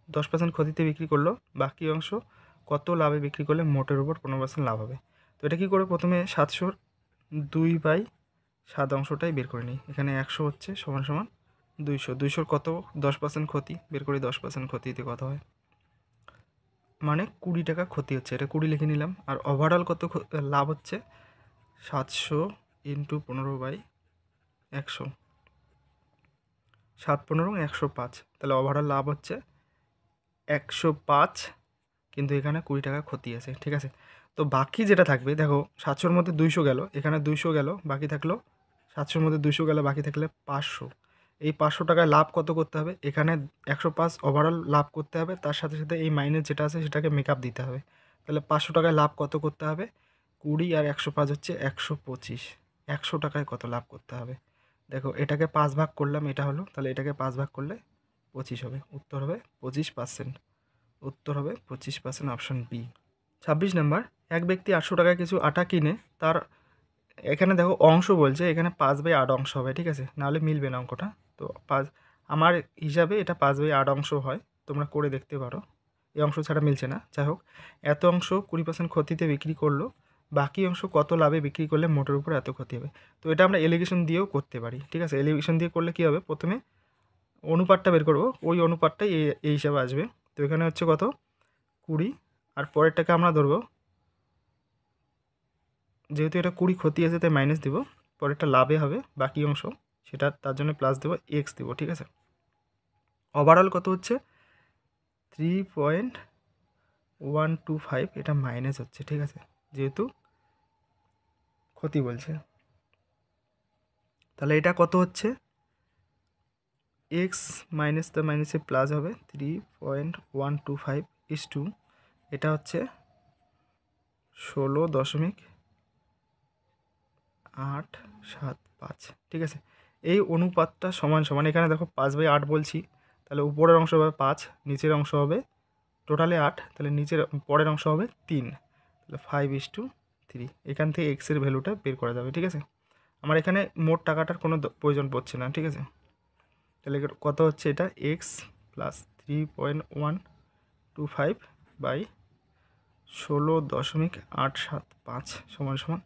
10% ক্ষতিতে বিক্রি করলো, বাকি অংশ কত লাভে বিক্রি করলে মোটের উপর 15% লাভ হবে? তো এটা কী করে, প্রথমে 700-র 2/7 অংশটাই বের করে নিই। এখানে 100 হচ্ছে সমান সমান 200, 200 কত 10% ক্ষতি বের করি, 10% ক্ষতিতে কত হয়, মানে 20 টাকা ক্ষতি হচ্ছে, এটা 20 লিখে নিলাম। আর ওভারঅল কত লাভ হচ্ছে, 700 ইন্টু 15/100, 7 15 105, তাহলে ওভারঅল লাভ হচ্ছে 105, কিন্তু এখানে 20 টাকা ক্ষতি আছে, ঠিক আছে। তো বাকি যেটা থাকবে দেখো, 700-র মধ্যে 200 গেল, এখানে 200 গেল, বাকি থাকলো 700-র মধ্যে 200 গেল, বাকি থাকলে 500। এই 500 টাকায় লাভ কত করতে হবে, এখানে 105 ওভারঅল লাভ করতে হবে, তার সাথে সাথে এই মাইনাস যেটা আছে সেটাকে মেকআপ দিতে হবে। তাহলে 500 টাকায় লাভ কত করতে হবে, 20 আর 105 হচ্ছে 125। 100 টাকায় কত লাভ করতে হবে, দেখো এটাকে 5 ভাগ করলাম, এটা হলো, তাহলে এটাকে 5 ভাগ করলে 25 হবে, উত্তর হবে 25%। উত্তর হবে 25%, অপশন বি। 26 নাম্বার, এক ব্যক্তি 800 টাকায় কিছু আটা কিনে তার, এখানে দেখো অংশ বলছে, এখানে 5/8 অংশ হবে, ঠিক আছে, নাহলে মিলবে না অঙ্কটা। তো আমার হিসাবে এটা 5/8 অংশ হয়, তোমরা করে দেখতে পারো, এই অংশ ছাড়া মিলছে না। যাই হোক, এত অংশ 20% ক্ষতিতে বিক্রি করলো, বাকি অংশ কত লাভে বিক্রি করলে মোটের উপর এত ক্ষতি হবে। তো এটা আমরা এলিগেশন দিয়েও করতে পারি, ঠিক আছে। এলিগেশন দিয়ে করলে কী হবে, প্রথমে অনুপাতটা বের করবো, ওই অনুপাতটাই এই হিসাবে আসবে। তো এখানে হচ্ছে কত, 20, আর পরেরটাকে আমরা ধরবো, যেহেতু এটা 20 ক্ষতি আছে তাই মাইনাস দিব, পরেরটা লাভে হবে বাকি অংশ, সেটা তার জন্য প্লাস দেবো, এক্স দেবো, ঠিক আছে। ওভারঅল কত হচ্ছে 3.125, এটা মাইনাস হচ্ছে, ঠিক আছে, যেহেতু ক্ষতি বলছে। তাহলে এটা কত হচ্ছে, এক্স মাইনাস দ্য মাইনাসে প্লাস হবে, 3.125 ইস টু, এটা হচ্ছে 16.875, ঠিক আছে। এই অনুপাতটা সমান সমান, এখানে দেখো 5/8 বলছি, তাহলে উপরের অংশ হবে 5, নিচের অংশ হবে টোটালে 8, তাহলে নিচের পরের অংশ হবে 3, তাহলে 5:3। এখান থেকে এক্সের ভ্যালুটা বের করা যাবে, ঠিক আছে। আমার এখানে মোট টাকাটার কোনো প্রয়োজন পড়ছে না, ঠিক আছে। তাহলে কত হচ্ছে, এটা এক্স প্লাস 3.125 বাই 16.875 সমান সমান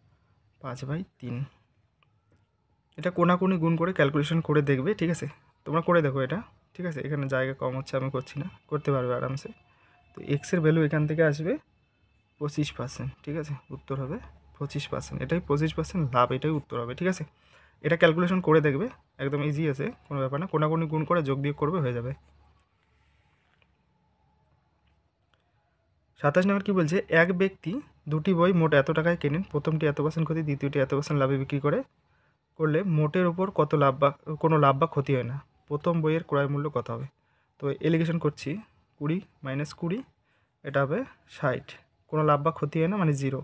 5/3। এটা কোনাকুনি গুণ করে ক্যালকুলেশন করে দেখবে, ঠিক আছে, তোমরা করে দেখো এটা, ঠিক আছে। এখানে জায়গা কম হচ্ছে, আমি করছি না, করতে পারবে আরামসে। তো এক্সের ভ্যালু এখান থেকে আসবে 25%, ঠিক আছে, উত্তর হবে 25%, এটাই 25% লাভ, এটাই উত্তর হবে, ঠিক আছে। এটা ক্যালকুলেশন করে দেখবে, একদম ইজি আছে, কোনো ব্যাপার না, কোনাকুনি গুণ করে যোগ বিয়োগ করবে, হয়ে যাবে। 27 নম্বর কী বলছে, এক ব্যক্তি দুটি বই মোট এত টাকায় কেনেন, প্রথমটি এত % ক্ষতি, দ্বিতীয়টি এত % লাভে বিক্রি করলে মোটের উপর কত লাভ বা কোনো লাভ বা ক্ষতি হয় না, প্রথম বইয়ের ক্রয় মূল্য কত হবে। তো এলিগেশন করছি, 20 - 20, এটা হবে 60, কোনো লাভ বা ক্ষতি হয় না মানে 0,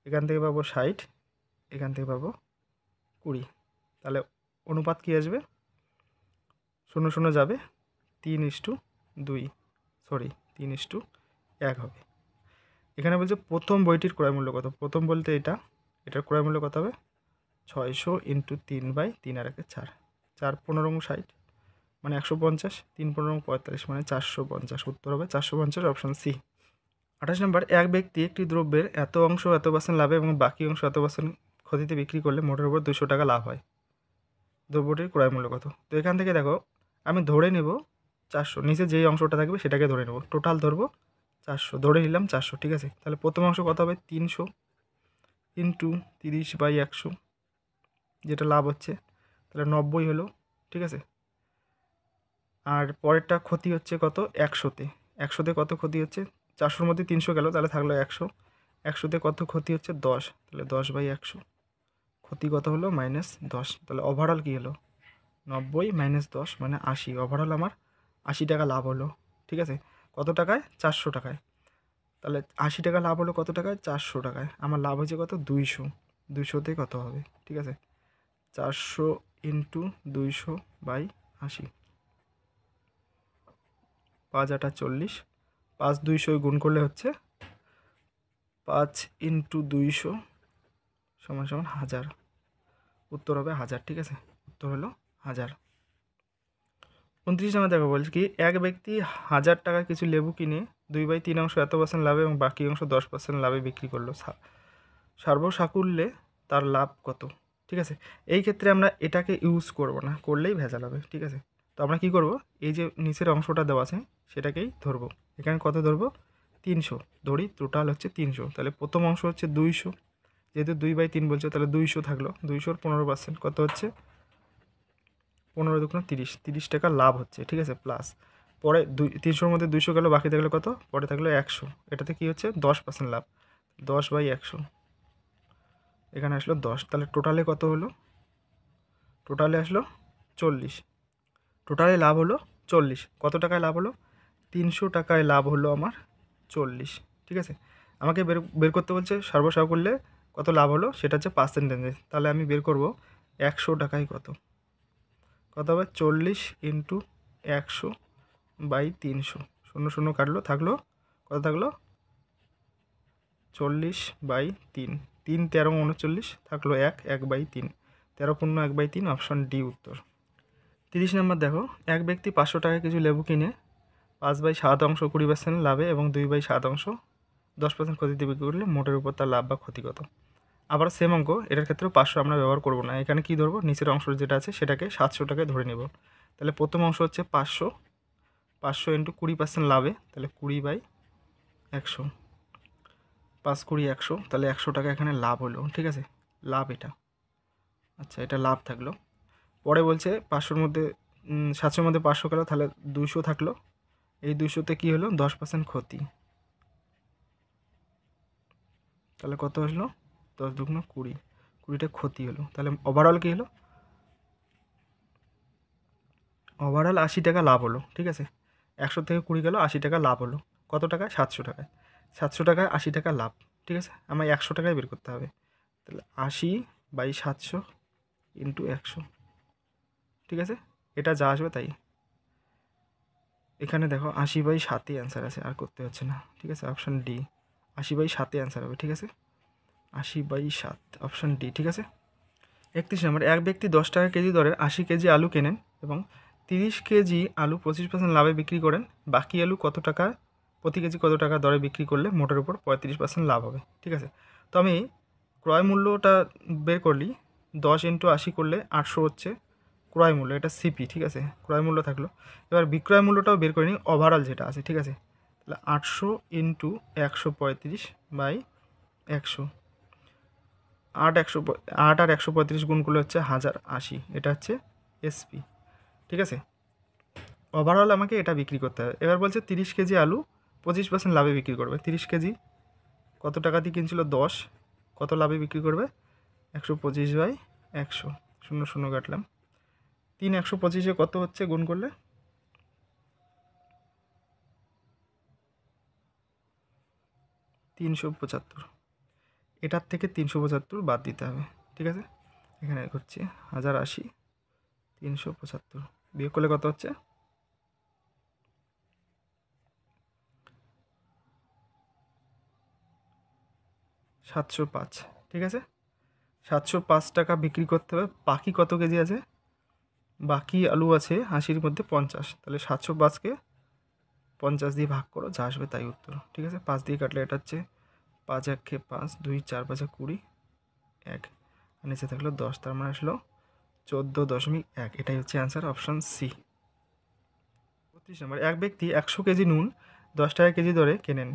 এখান থেকে পাবো 60, এখান থেকে পাবো 20, তাহলে অনুপাত কী আসবে, 0 0 যাবে, 3:2, সরি 3:1 হবে। এখানে বলছে প্রথম বইটির ক্রয় মূল্য কত, প্রথম বলতে এটার ক্রয় মূল্য কত হবে, 600 × 3/3 আর 4, 4 15 60, মানে 150, 3 15 45, মানে 450, উত্তর হবে 450, অপশান সি। 28 নম্বর, এক ব্যক্তি একটি দ্রব্যের এত অংশ এত % লাভে এবং বাকি অংশ এত % ক্ষতিতে বিক্রি করলে মোটের উপর 200 টাকা লাভ হয়, দ্রব্যটির ক্রয় মূল্য কত। তো এখান থেকে দেখো, আমি ধরে নেব 400, নিচে যেই অংশটা থাকবে সেটাকে ধরে নেব, টোটাল ধরবো 400, ধরে নিলাম 400, ঠিক আছে। তাহলে প্রথম অংশ কত হবে, 300 × 30/100, যেটা লাভ হচ্ছে, তাহলে 90 হলো, ঠিক আছে। আর পরেরটা ক্ষতি হচ্ছে কত, 100-তে, 100-তে কত ক্ষতি হচ্ছে, 400-র মধ্যে 300 গেল, তাহলে থাকলো 100, 100-তে কত ক্ষতি হচ্ছে 10, তাহলে 10/100, ক্ষতি কত হলো -10, তাহলে ওভারঅল কী হলো, 90 - 10 মানে 80, ওভারঅল আমার 80 টাকা লাভ হলো, ঠিক আছে। কত টাকায়, 400 টাকায়, তাহলে 80 টাকা লাভ হলো কত টাকায়, 400 টাকায়, আমার লাভ হয়েছে কত, 200, 200-তে কত হবে, ঠিক আছে, 400 × 200/80, 5 8 40, 5 200 গুণ করলে হচ্ছে 5 × 200 = 1000, উত্তর হবে 1000, ঠিক আছে, উত্তর হলো 1000। 29 নম্বর দেখো, বলছে কি, এক ব্যক্তি 1000 টাকার কিছু লেবু কিনে 2/3 অংশ এত % লাভে এবং বাকি অংশ 10% লাভে বিক্রি করলো, সর্বসাকুল্যে তার লাভ কত, ঠিক আছে। এই ক্ষেত্রে আমরা এটাকে ইউজ করব না, করলেই ভেজাল হবে, ঠিক আছে। তো আমরা কী করব, এই যে নিচের অংশটা দেওয়া আছে সেটাকেই ধরবো। এখানে কত ধরবো, 300 ধরি, টোটাল হচ্ছে 300। তাহলে প্রথম অংশ হচ্ছে 200, যেহেতু 2/3 বলছে তাহলে 200 থাকলো, 200-র 15% কত হচ্ছে 15 দুগুণ 30, 30 টাকা লাভ হচ্ছে, ঠিক আছে। প্লাস পরে 300-র মধ্যে 200 গেল, বাকি থাকলো কত, পরে থাকলো 100, এটাতে কি হচ্ছে 10% লাভ, 10/100, এখানে আসলো 10। তাহলে টোটালে কত হলো, টোটালে আসলো 40, টোটালে লাভ হলো 40। কত টাকায় লাভ হলো, 300 টাকায় লাভ হলো আমার 40, ঠিক আছে। আমাকে বের করতে বলছে সর্বসাহ করলে কত লাভ হলো, সেটা হচ্ছে পার্সেন্টেজে। তাহলে আমি বের করব 100 টাকায় কত হবে, 40 ইন্টু 100/300, 0 কাটলো, থাকলো কত থাকলো 40/3, 3 13 39, থাকলো 1/3, 13 1/3, অপশন ডি উত্তর। 30 নম্বর দেখো, এক ব্যক্তি 500 টাকায় কিছু লেবু কিনে 5/7 অংশ 20% লাভে এবং 2/7 অংশ 10% ক্ষতিতে বিক্রি করলে মোটের উপর তার লাভ বা ক্ষতি কত। আবার সেম অঙ্ক, এটার ক্ষেত্রেও 500 আমরা ব্যবহার করব না, এখানে কি ধরবো, নিচের অংশ যেটা আছে সেটাকে 700 টাকায় ধরে নেব। তাহলে প্রথম অংশ হচ্ছে 500 ইন্টু 20% লাভে, তাহলে 20/100, 5 20 100, তাহলে 100 টাকা এখানে লাভ হলো, ঠিক আছে, লাভ এটা। আচ্ছা, এটা লাভ থাকলো। পরে বলছে 500-র মধ্যে 700-র মধ্যে 500 গেল, তাহলে 200 থাকলো, এই 200-তে কী হলো 10% ক্ষতি, তাহলে কত আসলো 10 দুগুণ 20, 20টা ক্ষতি হলো। তাহলে ওভারঅল কী হলো, ওভারঅল 80 টাকা লাভ হলো, ঠিক আছে। 100 থেকে 20 গেল, 80 টাকা লাভ হলো। কত টাকায়, 700 টাকায়, 700 টাকায় 80 টাকা লাভ, ঠিক আছে। আমার 100 টাকায় বের করতে হবে, তাহলে 80/700 ইন্টু 100, ঠিক আছে। এটা যা আসবে তাই। এখানে দেখো 80/7 অ্যান্সার আছে, আর করতে হচ্ছে না, ঠিক আছে। অপশান ডি, 80/7 অ্যান্সার হবে, ঠিক আছে। 80/7, অপশান ডি, ঠিক আছে। 31 নম্বর, এক ব্যক্তি 10 টাকা কেজি দরে 80 কেজি আলু কেনেন এবং 30 কেজি আলু 25% লাভে বিক্রি করেন। বাকি আলু কত টাকা, প্রতি কেজি কত টাকা দরে বিক্রি করলে মোটের উপর 35% লাভ হবে, ঠিক আছে। তো আমি ক্রয় মূল্যটা বের করলি, 10 ইন্টু 80 করলে 800 হচ্ছে ক্রয় মূল্য, এটা সিপি, ঠিক আছে, ক্রয় মূল্য থাকলো। এবার বিক্রয় মূল্যটাও বের করে নিই, ওভারঅল যেটা আছে, ঠিক আছে। তাহলে 800 ইন্টু 135/100, 8 আর 135 গুণ করলে হচ্ছে 1080, এটা হচ্ছে এসপি, ঠিক আছে। ওভারঅল আমাকে এটা বিক্রি করতে হবে। এবার বলছে 30 কেজি আলু 25% লাভে বিক্রি করবে। 30 কেজি কত টাকা দিয়ে কিনছিল 10, কত লাভে বিক্রি করবে 125/100, 0 কাটলাম। 3 125-এ কত হচ্ছে গুণ করলে, 375, এটার থেকে 375 বাদ দিতে হবে, ঠিক আছে। এখানে করছি 1080, 375 বিয়োগ করলে কত হচ্ছে 705, ঠিক আছে। 705 টাকা বিক্রি করতে হবে। বাকি কত কেজি আছে, বাকি আলু আছে 80-র মধ্যে 50, তাহলে 705-কে 50 দিয়ে ভাগ করো, যা আসবে তাই উত্তর, ঠিক আছে। 5 দিয়ে কাটলে এটা হচ্ছে 5 1 5, 2 4 5 20, 1, আর নিচে থাকলো 10, তার মানে আসলো 14.1, এটাই হচ্ছে অ্যান্সার, অপশান সি। 32 নম্বর, এক ব্যক্তি 100 কেজি নুন 10 টাকা কেজি দরে কেনেন,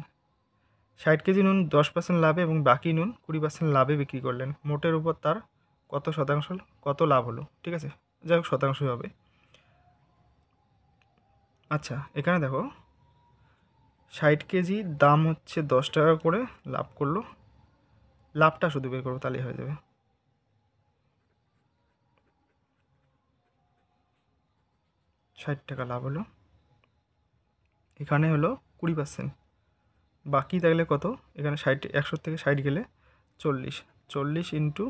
60 কেজি নুন 10% লাভে এবং বাকি নুন 20% লাভে বিক্রি করলেন। মোটের উপর তার কত শতাংশ, কত লাভ হলো, ঠিক আছে, যাই হোক শতাংশই হবে। আচ্ছা, এখানে দেখো 60 কেজি দাম হচ্ছে 10 টাকা করে, লাভ করলো, লাভটা শুধু বের করবো তাহলেই হয়ে যাবে। 60 টাকা লাভ হলো, এখানে হলো 20%, বাকি থাকলে কত, এখানে 60, 100 থেকে 60 গেলে 40, 40 ইন্টু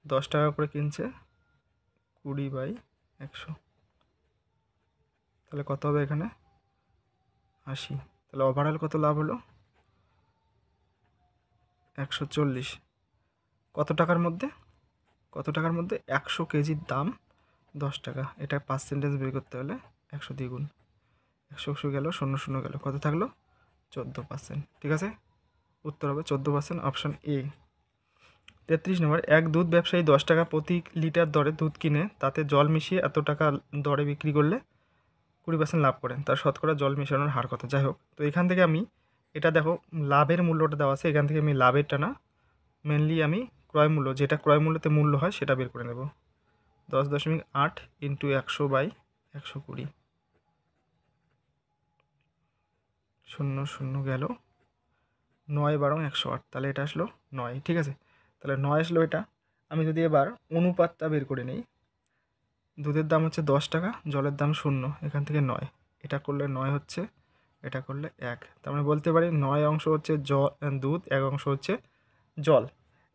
10 টাকা করে কিনছে 20/100, তাহলে কত হবে এখানে 80, তাহলে ওভারঅল কত লাভ হলো 140, কত টাকার মধ্যে, কত টাকার মধ্যে 100 কেজির দাম 10 টাকা, এটা পার্সেন্টেজ বের করতে হলে 100 দিয়ে গুণ, 100 গেল, 0 গেল, কত থাকলো 14%, ঠিক আছে। উত্তর হবে 14%, অপশান এ। 33 নম্বর, এক দুধ ব্যবসায়ী 10 টাকা প্রতি লিটার দরে দুধ কিনে তাতে জল মিশিয়ে এত টাকা দরে বিক্রি করলে 20% লাভ করেন, তার শতকরা জল মেশানোর হার কত? যাই হোক, তো এখান থেকে আমি এটা দেখো লাভের মূল্যটা দেওয়া আছে, এখান থেকে আমি লাভেরটা না, মেনলি আমি ক্রয় মূল্য, যেটা ক্রয় মূল্যতে মূল্য হয় সেটা বের করে নেব। 10.8 ইন্টু 100/120, 0 গেল 9 12 108, তাহলে এটা আসলো 9। ঠিক আছে, তাহলে 9 আসলো এটা। আমি যদি এবার অনুপাতটা বের করে নিই, দুধের দাম হচ্ছে 10 টাকা, জলের দাম 0, এখান থেকে 9, এটা করলে 9 হচ্ছে, এটা করলে 1, তার মানে বলতে পারি 9 অংশ হচ্ছে দুধ, 1 অংশ হচ্ছে জল।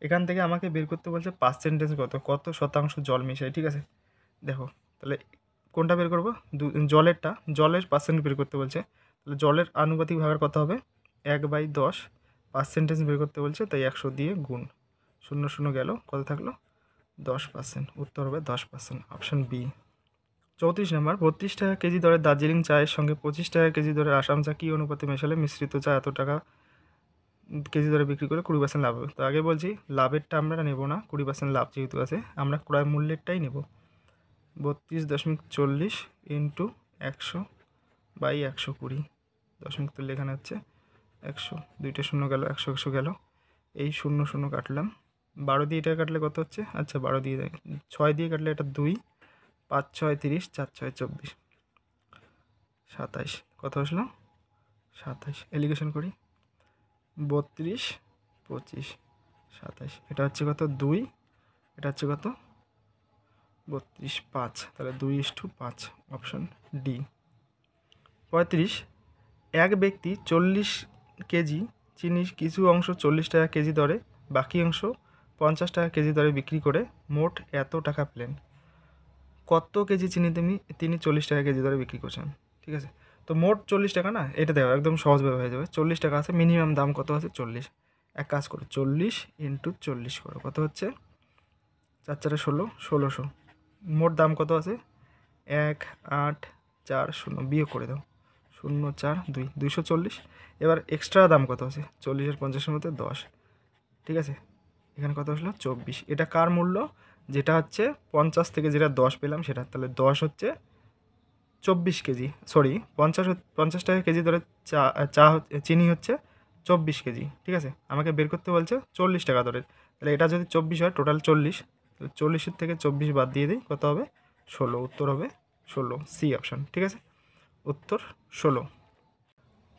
এখান থেকে আমাকে বের করতে বলছে পার্সেন্টেজ কত শতাংশ জল মিশাই। ঠিক আছে, দেখো তাহলে কোনটা বের করবো? জলের পার্সেন্ট বের করতে বলছে, তাহলে জলের আনুপাতিক ভাগের কত হবে? 1/10 পার্সেন্টেজ বের করতে বলছে, তাই 100 দিয়ে গুণ, 0 গেল, কত থাকলো? 10%। উত্তর হবে 10%, অপশান বি। 34 নম্বর, 32 টাকা কেজি দরে দার্জিলিং চায়ের সঙ্গে 25 টাকা কেজি দরে আসাম চা কী অনুপাতে মেশালে মিশ্রিত চা এত টাকা কেজি দরে বিক্রি করে 20% লাভ হবে? তো আগে বলছি লাভেরটা আমরা নেব না, 20% লাভ যেহেতু আছে, আমরা ক্রয় মূল্যেরটাই নেব। 32.40 ইন্টু 100/120, দশমিক তুললে এখানে হচ্ছে 100, 2টা 0 গেল, 100 গেল, এই 0 কাটলাম, 12 দিয়ে এটা কাটলে কত হচ্ছে? আচ্ছা 12 দিয়ে 6 দিয়ে কাটলে এটা 2, 5 6 30, 4 6 24, 27, কত আসলো? 27। এলিগেশন করি, 32 25 27, এটা হচ্ছে কত? 2, এটা হচ্ছে কত? 32 5, তাহলে 2:5, অপশন ডি। 35, এক ব্যক্তি 40 কেজি চিনি কিছু অংশ 40 টাকা কেজি দরে, বাকি অংশ 50 টাকা কেজি দরে বিক্রি করে মোট এত টাকা পেলেন। কত কেজি চিনি তিনি 40 টাকা কেজি দরে বিক্রি করছেন? ঠিক আছে, তো মোট 40 টাকা না, এটা দেখো একদম সহজভাবে হয়ে যাবে। 40 টাকা আছে, মিনিমাম দাম কত আছে? 40। এক কাজ করো, 40 ইন্টু 40 করো, কত হচ্ছে? 4 4 16, 1600। মোট দাম কত আছে? 1840, বিয়োগ করে দাও, 0 4 2, 240। এবার এক্সট্রা দাম কত আছে? 40 আর 50-এর মধ্যে 10, ঠিক আছে, এখানে কত আসলো? 24। এটা কার মূল্য? যেটা হচ্ছে 50 থেকে যেটা 10 পেলাম সেটা, তাহলে 10 হচ্ছে 24 কেজি, সরি 50 টাকা কেজি ধরে চিনি হচ্ছে 24 কেজি। ঠিক আছে, আমাকে বের করতে বলছে 40 টাকা ধরে, তাহলে এটা যদি 24 হয়, টোটাল 40, 40-এর থেকে 24 বাদ দিয়ে দিই, কত হবে? 16। উত্তর হবে 16, সি অপশান। ঠিক আছে, উত্তর 16।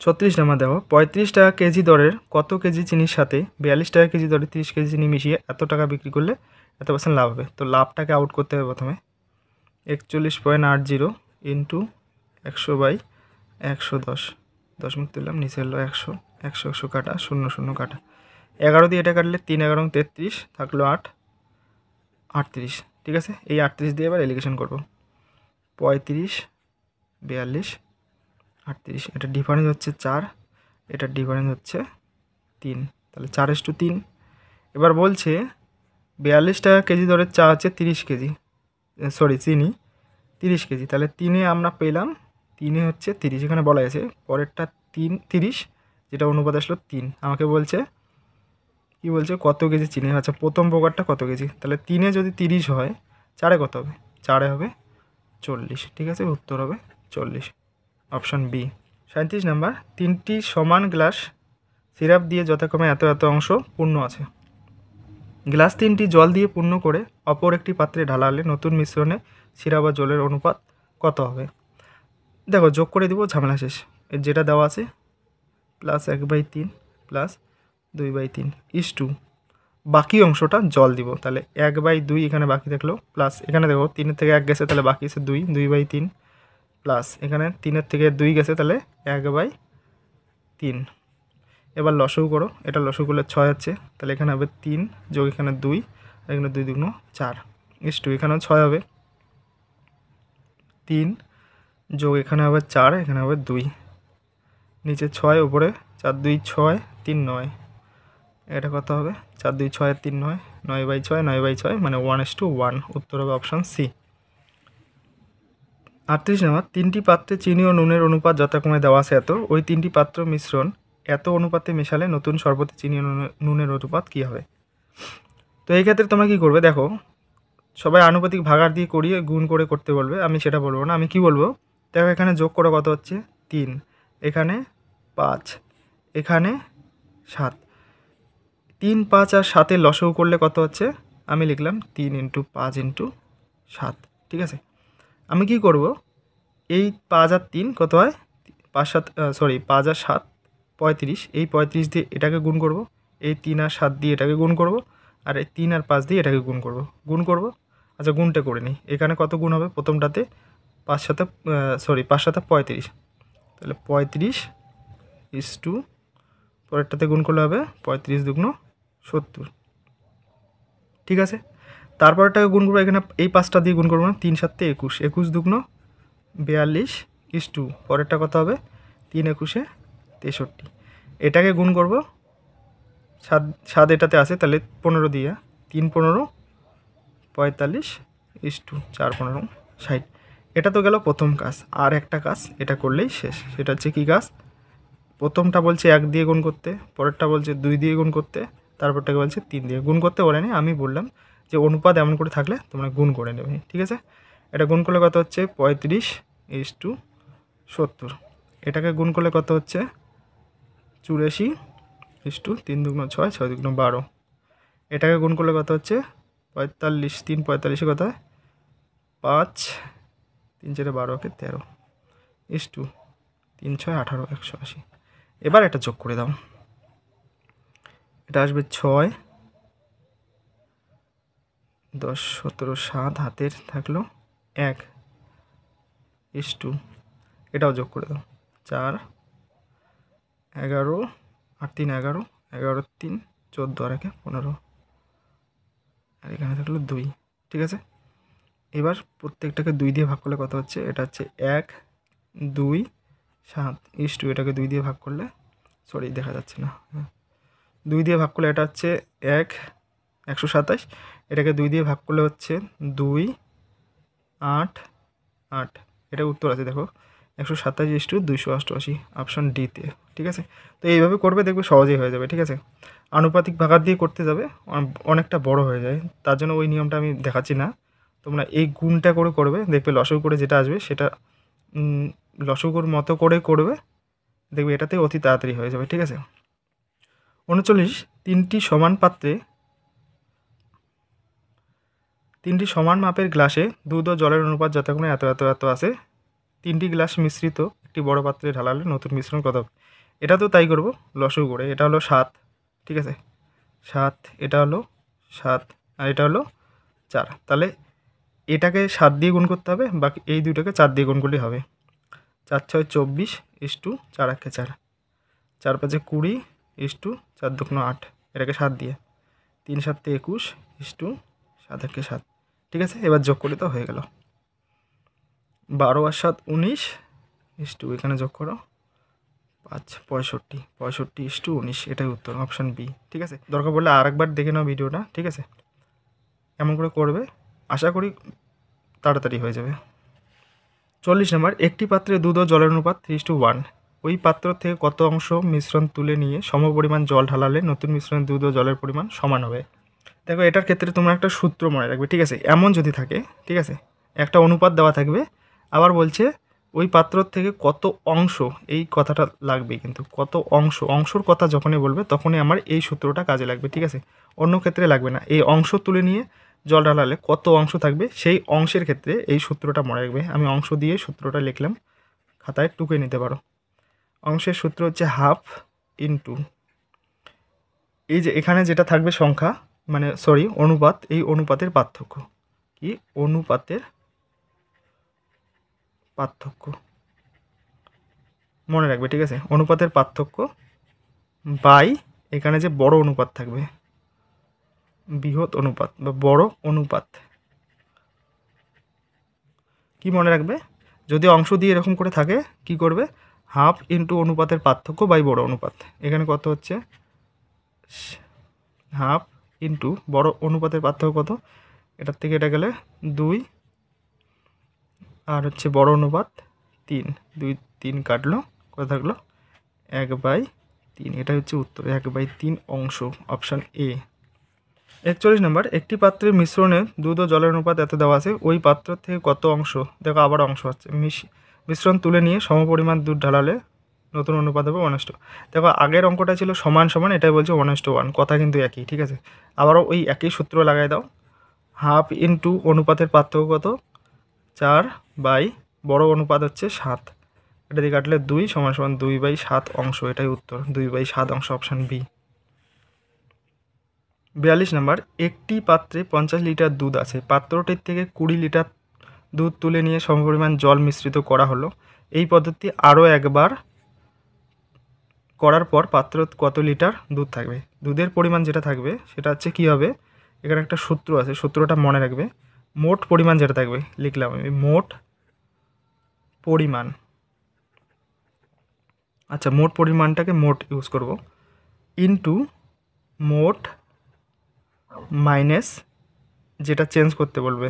36 নম্বর দেখো, 35 টাকা কেজি দরের কত কেজি চিনির সাথে 42 টাকা কেজি দরে 30 কেজি চিনি মিশিয়ে এত টাকা বিক্রি করলে এত % লাভ হবে? তো লাভটাকে আউট করতে হবে প্রথমে। 41.80 ইন্টু 100/110, দশমিক তুললাম, নিচে হলো 100, 100 কাটা, 0 কাটা, 11 দিয়ে এটা কাটলে 3 11 33, থাকলো 8 38। ঠিক আছে, এই 38 দিয়ে এবার এলিগেশন করব। 35 42 38, এটা ডিফারেন্স হচ্ছে 4, এটা ডিফারেন্স হচ্ছে 3, তাহলে 4:3। এবার বলছে 42 টাকা কেজি দরের চা হচ্ছে 30 কেজি, সরি চিনি 30 কেজি, তাহলে 3-এ আমরা পেলাম, 3-এ হচ্ছে 30, এখানে বলা আছে পরেরটা 30, যেটা অনুপাত আসলো 3। আমাকে বলছে কি বলছে? কত কেজি চিনি? আচ্ছা প্রথম প্রকারটা কত কেজি, তাহলে 3-এ যদি 30 হয়, 4-এ কত হবে? 4-এ হবে 40। ঠিক আছে, উত্তর হবে 40, অপশান বি। 37 নাম্বার, 3টি সমান গ্লাস সিরাপ দিয়ে যথাক্রমে এত এত অংশ পূর্ণ আছে। গ্লাস 3টি জল দিয়ে পূর্ণ করে অপর একটি পাত্রে ঢালালে নতুন মিশ্রণে সিরাপ বা জলের অনুপাত কত হবে? দেখো যোগ করে দিব, ঝামেলা শেষ। এর যেটা দেওয়া আছে প্লাস 1/3 প্লাস 2/3 ইস টু বাকি অংশটা জল দিব, তাহলে 1/2 এখানে বাকি থাকলো, প্লাস এখানে দেখো 3-এর থেকে 1 গেছে, তাহলে বাকি আছে 2, 2/3 প্লাস এখানে 3-এর থেকে 2 গেছে, তাহলে 1/3। এবার লসগু করো, এটা লসগু করলে 6 হচ্ছে, তাহলে এখানে হবে 3 যোগ এখানে 2, আর এখানে 2 2 4 ইস টু এখানেও 6 হবে, 3 যোগ এখানে হবে 4, এখানে হবে 2, নিচে 6, উপরে 4 2 6 3 9, এটা কত হবে? 4 2 6 3 9, 9/6 9/6, মানে 1:1। উত্তর হবে অপশান সি। 38 নম্বর, 3টি পাত্রে চিনি ও নুনের অনুপাত যথাক্রমে দেওয়া আছে এত, ওই 3টি পাত্র মিশ্রণ এত অনুপাতে মেশালে নতুন শরবতে চিনি ও নুনের অনুপাত কী হবে? তো এই ক্ষেত্রে তোমরা কী করবে, দেখো সবাই আনুপাতিক ভাগার দিয়ে করিয়ে গুণ করে করতে বলবে, আমি সেটা বলবো না। আমি কি বলবো, দেখো এখানে যোগ করো কত হচ্ছে 3, এখানে 5, এখানে 7। 3, 5 আর 7-এর লসাগু করলে কত হচ্ছে, আমি লিখলাম 3 × 5 × 7। ঠিক আছে, আমি কি করব, এই 5 আর 3 কত হয়, 5 আর 7 35, এই 35 দিয়ে এটাকে গুণ করব, এই 3 আর 7 দিয়ে এটাকে গুণ করব, আর এই 3 আর 5 দিয়ে এটাকে গুণ করব। আচ্ছা গুণটা করে নিই, এখানে কত গুণ হবে, প্রথমটাতে 5 7 35, তাহলে 35 = পরেরটাতে গুণ করলে হবে 35 দুগুণ 70। ঠিক আছে, তারপরটাকে গুণ করবো, এখানে এই 5টা দিয়ে গুণ করবো না, 3 7 21, 21 দুগুণ 42 পরেরটা কত হবে 3 21 63। এটাকে গুণ করব, 7 এটাতে আসে, তাহলে 15 দিয়ে 3 15 45 4 15 60। এটা তো গেল প্রথম কাজ। আর একটা কাজ এটা করলেই শেষ, সেটা হচ্ছে কী কাজ, প্রথমটা বলছে 1 দিয়ে গুণ করতে, পরেরটা বলছে 2 দিয়ে গুণ করতে, তারপরটাকে বলছে 3 দিয়ে গুণ করতে বলেনি, আমি বললাম যে অনুপাত এমন করে থাকলে তোমরা গুণ করে নেবে। ঠিক আছে, এটা গুণ করলে কত হচ্ছে 35 70। এটাকে গুণ করলে কত হচ্ছে 84 3 দুগুণ 6, 6 দুগুণ 12। এটাকে গুণ করলে কত হচ্ছে 45, 3 45 কত হয় 5, 3 4 12 13 3 6 18 180। এবার এটা যোগ করে দাও, এটা আসবে 6 10 17 7 হাতের থাকলো 1 এটাও যোগ করে দাও 4 11 আর 3 11 11 3 14 আর 1 15, আর এখানে থাকলো 2। ঠিক আছে, এবার প্রত্যেকটাকে 2 দিয়ে ভাগ করলে কত হচ্ছে, এটা হচ্ছে 1 2 7 এটাকে 2 দিয়ে ভাগ করলে, সরি দেখা যাচ্ছে না, 2 দিয়ে ভাগ করলে এটা হচ্ছে 127, এটাকে 2 দিয়ে ভাগ করলে হচ্ছে 2 8 8। এটা উত্তর আছে দেখো 127 288, অপশান ডিতে। ঠিক আছে, তো এইভাবে করবে, দেখবে সহজেই হয়ে যাবে। ঠিক আছে, আনুপাতিক ভাগার দিয়ে করতে যাবে, অনেকটা বড় হয়ে যায়, তার জন্য ওই নিয়মটা আমি দেখাচ্ছি না। তোমরা এই গুণটা করে করবে, দেখবে লসাগু করে যেটা আসবে সেটা লসাগুর মতো করে করবে, দেখবে এটাতে অতি তাড়াতাড়ি হয়ে যাবে। ঠিক আছে, 39 তিনটি সমান মাপের গ্লাসে দুধ ও জলের অনুপাত যথাক্রমে এত এত এত আসে, 3টি গ্লাস মিশ্রিত একটি বড় পাত্রে ঢালালে নতুন মিশ্রণ কত হবে। এটা তো তাই করব লসাগু করে, এটা হলো 7। ঠিক আছে, 7, এটা হলো 7, আর এটা হলো 4। তাহলে এটাকে 7 দিয়ে গুণ করতে হবে, বাকি এই দুটোকে 4 দিয়ে গুণ করলেই হবে। 4 6 24 4 1 4, 4 5 20 4 2 8, এটাকে 7 দিয়ে, 3 7 21 7 1 7। ঠিক আছে, এবার যোগ করলে তো হয়ে গেল 12 আর 7 19 এখানে যোগ করো 5 65 19, এটাই উত্তর, অপশান বি। ঠিক আছে, দরকার পড়লে আর একবার দেখে নাও ভিডিওটা। ঠিক আছে, এমন করে করবে, আশা করি তাড়াতাড়ি হয়ে যাবে। 40 নম্বর, একটি পাত্রে দুধ ও জলের অনুপাত 3:1, ওই পাত্র থেকে কত অংশ মিশ্রণ তুলে নিয়ে সমপরিমাণ জল ঢালালে নতুন মিশ্রণে দুধ ও জলের পরিমাণ সমান হবে। দেখো এটার ক্ষেত্রে তোমরা একটা সূত্র মনে রাখবে। ঠিক আছে, এমন যদি থাকে, ঠিক আছে, একটা অনুপাত দেওয়া থাকবে, আবার বলছে ওই পাত্র থেকে কত অংশ, এই কথাটা লাগবে কিন্তু, কত অংশর কথা যখনই বলবে তখনই আমার এই সূত্রটা কাজে লাগবে। ঠিক আছে, অন্য ক্ষেত্রে লাগবে না। এই অংশ তুলে নিয়ে জল ঢালালে কত অংশ থাকবে, সেই অংশের ক্ষেত্রে এই সূত্রটা মনে রাখবে। আমি অংশ দিয়ে সূত্রটা লিখলাম, খাতায় টুকে নিতে পারো। অংশের সূত্র হচ্ছে হাফ ইন্টু, এই যে এখানে যেটা থাকবে সংখ্যা, মানে সরি অনুপাত, এই অনুপাতের পার্থক্য কি, অনুপাতের পার্থক্য মনে রাখবে। ঠিক আছে, অনুপাতের পার্থক্য বাই এখানে যে বড় অনুপাত থাকবে, বৃহৎ অনুপাত বা বড় অনুপাত, কি মনে রাখবে, যদি অংশ দিয়ে এরকম করে থাকে কি করবে, হাফ ইন্টু অনুপাতের পার্থক্য বাই বড় অনুপাত। এখানে কত হচ্ছে হাফ ইন্টু বড় অনুপাতের পার্থক্য কত, এটার থেকে এটা গেলে 2, আর হচ্ছে বড় অনুপাত 3, 2 3 কাটলো, কত থাকলো 1/3। এটা হচ্ছে উত্তর, 1/3 অংশ, অপশান এ। 41 নম্বর, একটি পাত্রের মিশ্রণে দুধ ও জলের অনুপাত এত দেওয়া আছে, ওই পাত্র থেকে কত অংশ, দেখো আবার অংশ হচ্ছে, মিশ্রণ তুলে নিয়ে সমপরিমাণ দুধ ঢালালে নতুন অনুপাত হবে 1:2। দেখো আগের অঙ্কটা ছিল সমান সমান, এটাই বলছে 1:1, কথা কিন্তু একই, ঠিক আছে। আবারও ওই একই সূত্র লাগাই দাও, হাফ ইন্টু অনুপাতের পার্থক্য কত, 4 বাই বড় অনুপাত হচ্ছে 7, এটা দিয়ে কাটলে 2 সমান সমান 2/7 অংশ, এটাই উত্তর, 2/7 অংশ, অপশান বি। 42 নম্বর, একটি পাত্রে 50 লিটার দুধ আছে, পাত্রটির থেকে 20 লিটার দুধ তুলে নিয়ে সমপরিমাণ জল মিশ্রিত করা হলো, এই পদ্ধতি আরও একবার করার পর পাত্র কত লিটার দুধ থাকবে। দুধের পরিমাণ যেটা থাকবে সেটা হচ্ছে কী হবে, এখানে একটা সূত্র আছে, সূত্রটা মনে রাখবে। মোট পরিমাণ যেটা থাকবে লিখলাম আমি, মোট পরিমাণ, আচ্ছা মোট পরিমাণটাকে মোট ইউজ করব, ইনটু মোট মাইনাস যেটা চেঞ্জ করতে বলবে,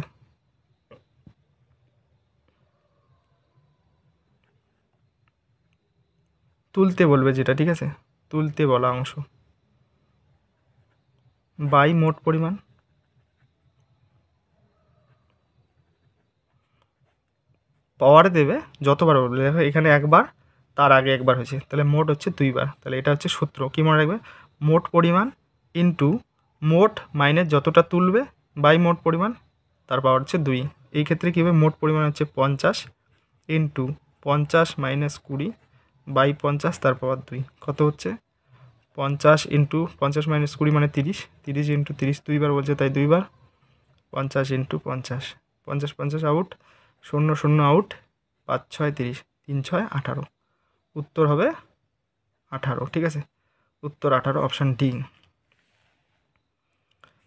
তুলতে বলবে যেটা, ঠিক আছে, তুলতে বলা অংশ, বাই মোট পরিমাণ, পাওয়ারে দেবে যতবার বলবে, দেখো এখানে একবার, তার আগে একবার হয়েছে, তাহলে মোট হচ্ছে 2বার, তাহলে এটা হচ্ছে সূত্র, কী মনে রাখবে, মোট পরিমাণ ইনটু মোট মাইনাস যতটা তুলবে বাই মোট পরিমাণ, তার পাওয়ার হচ্ছে 2। এই ক্ষেত্রে কী হবে, মোট পরিমাণ হচ্ছে 50 ইন্টু 50 মাইনাস 20 বাই 50 তার পাওয়ার 2, কত হচ্ছে 50 ইন্টু 50 মাইনাস 20 মানে 30, 30 ইন্টু 30 2বার বলছে তাই 2বার, 50 ইন্টু 50, 50 50 আউট, 0 0 আউট, 5 6 30, 3 6 18, উত্তর হবে 18, ঠিক আছে, উত্তর 18, অপশান ডি।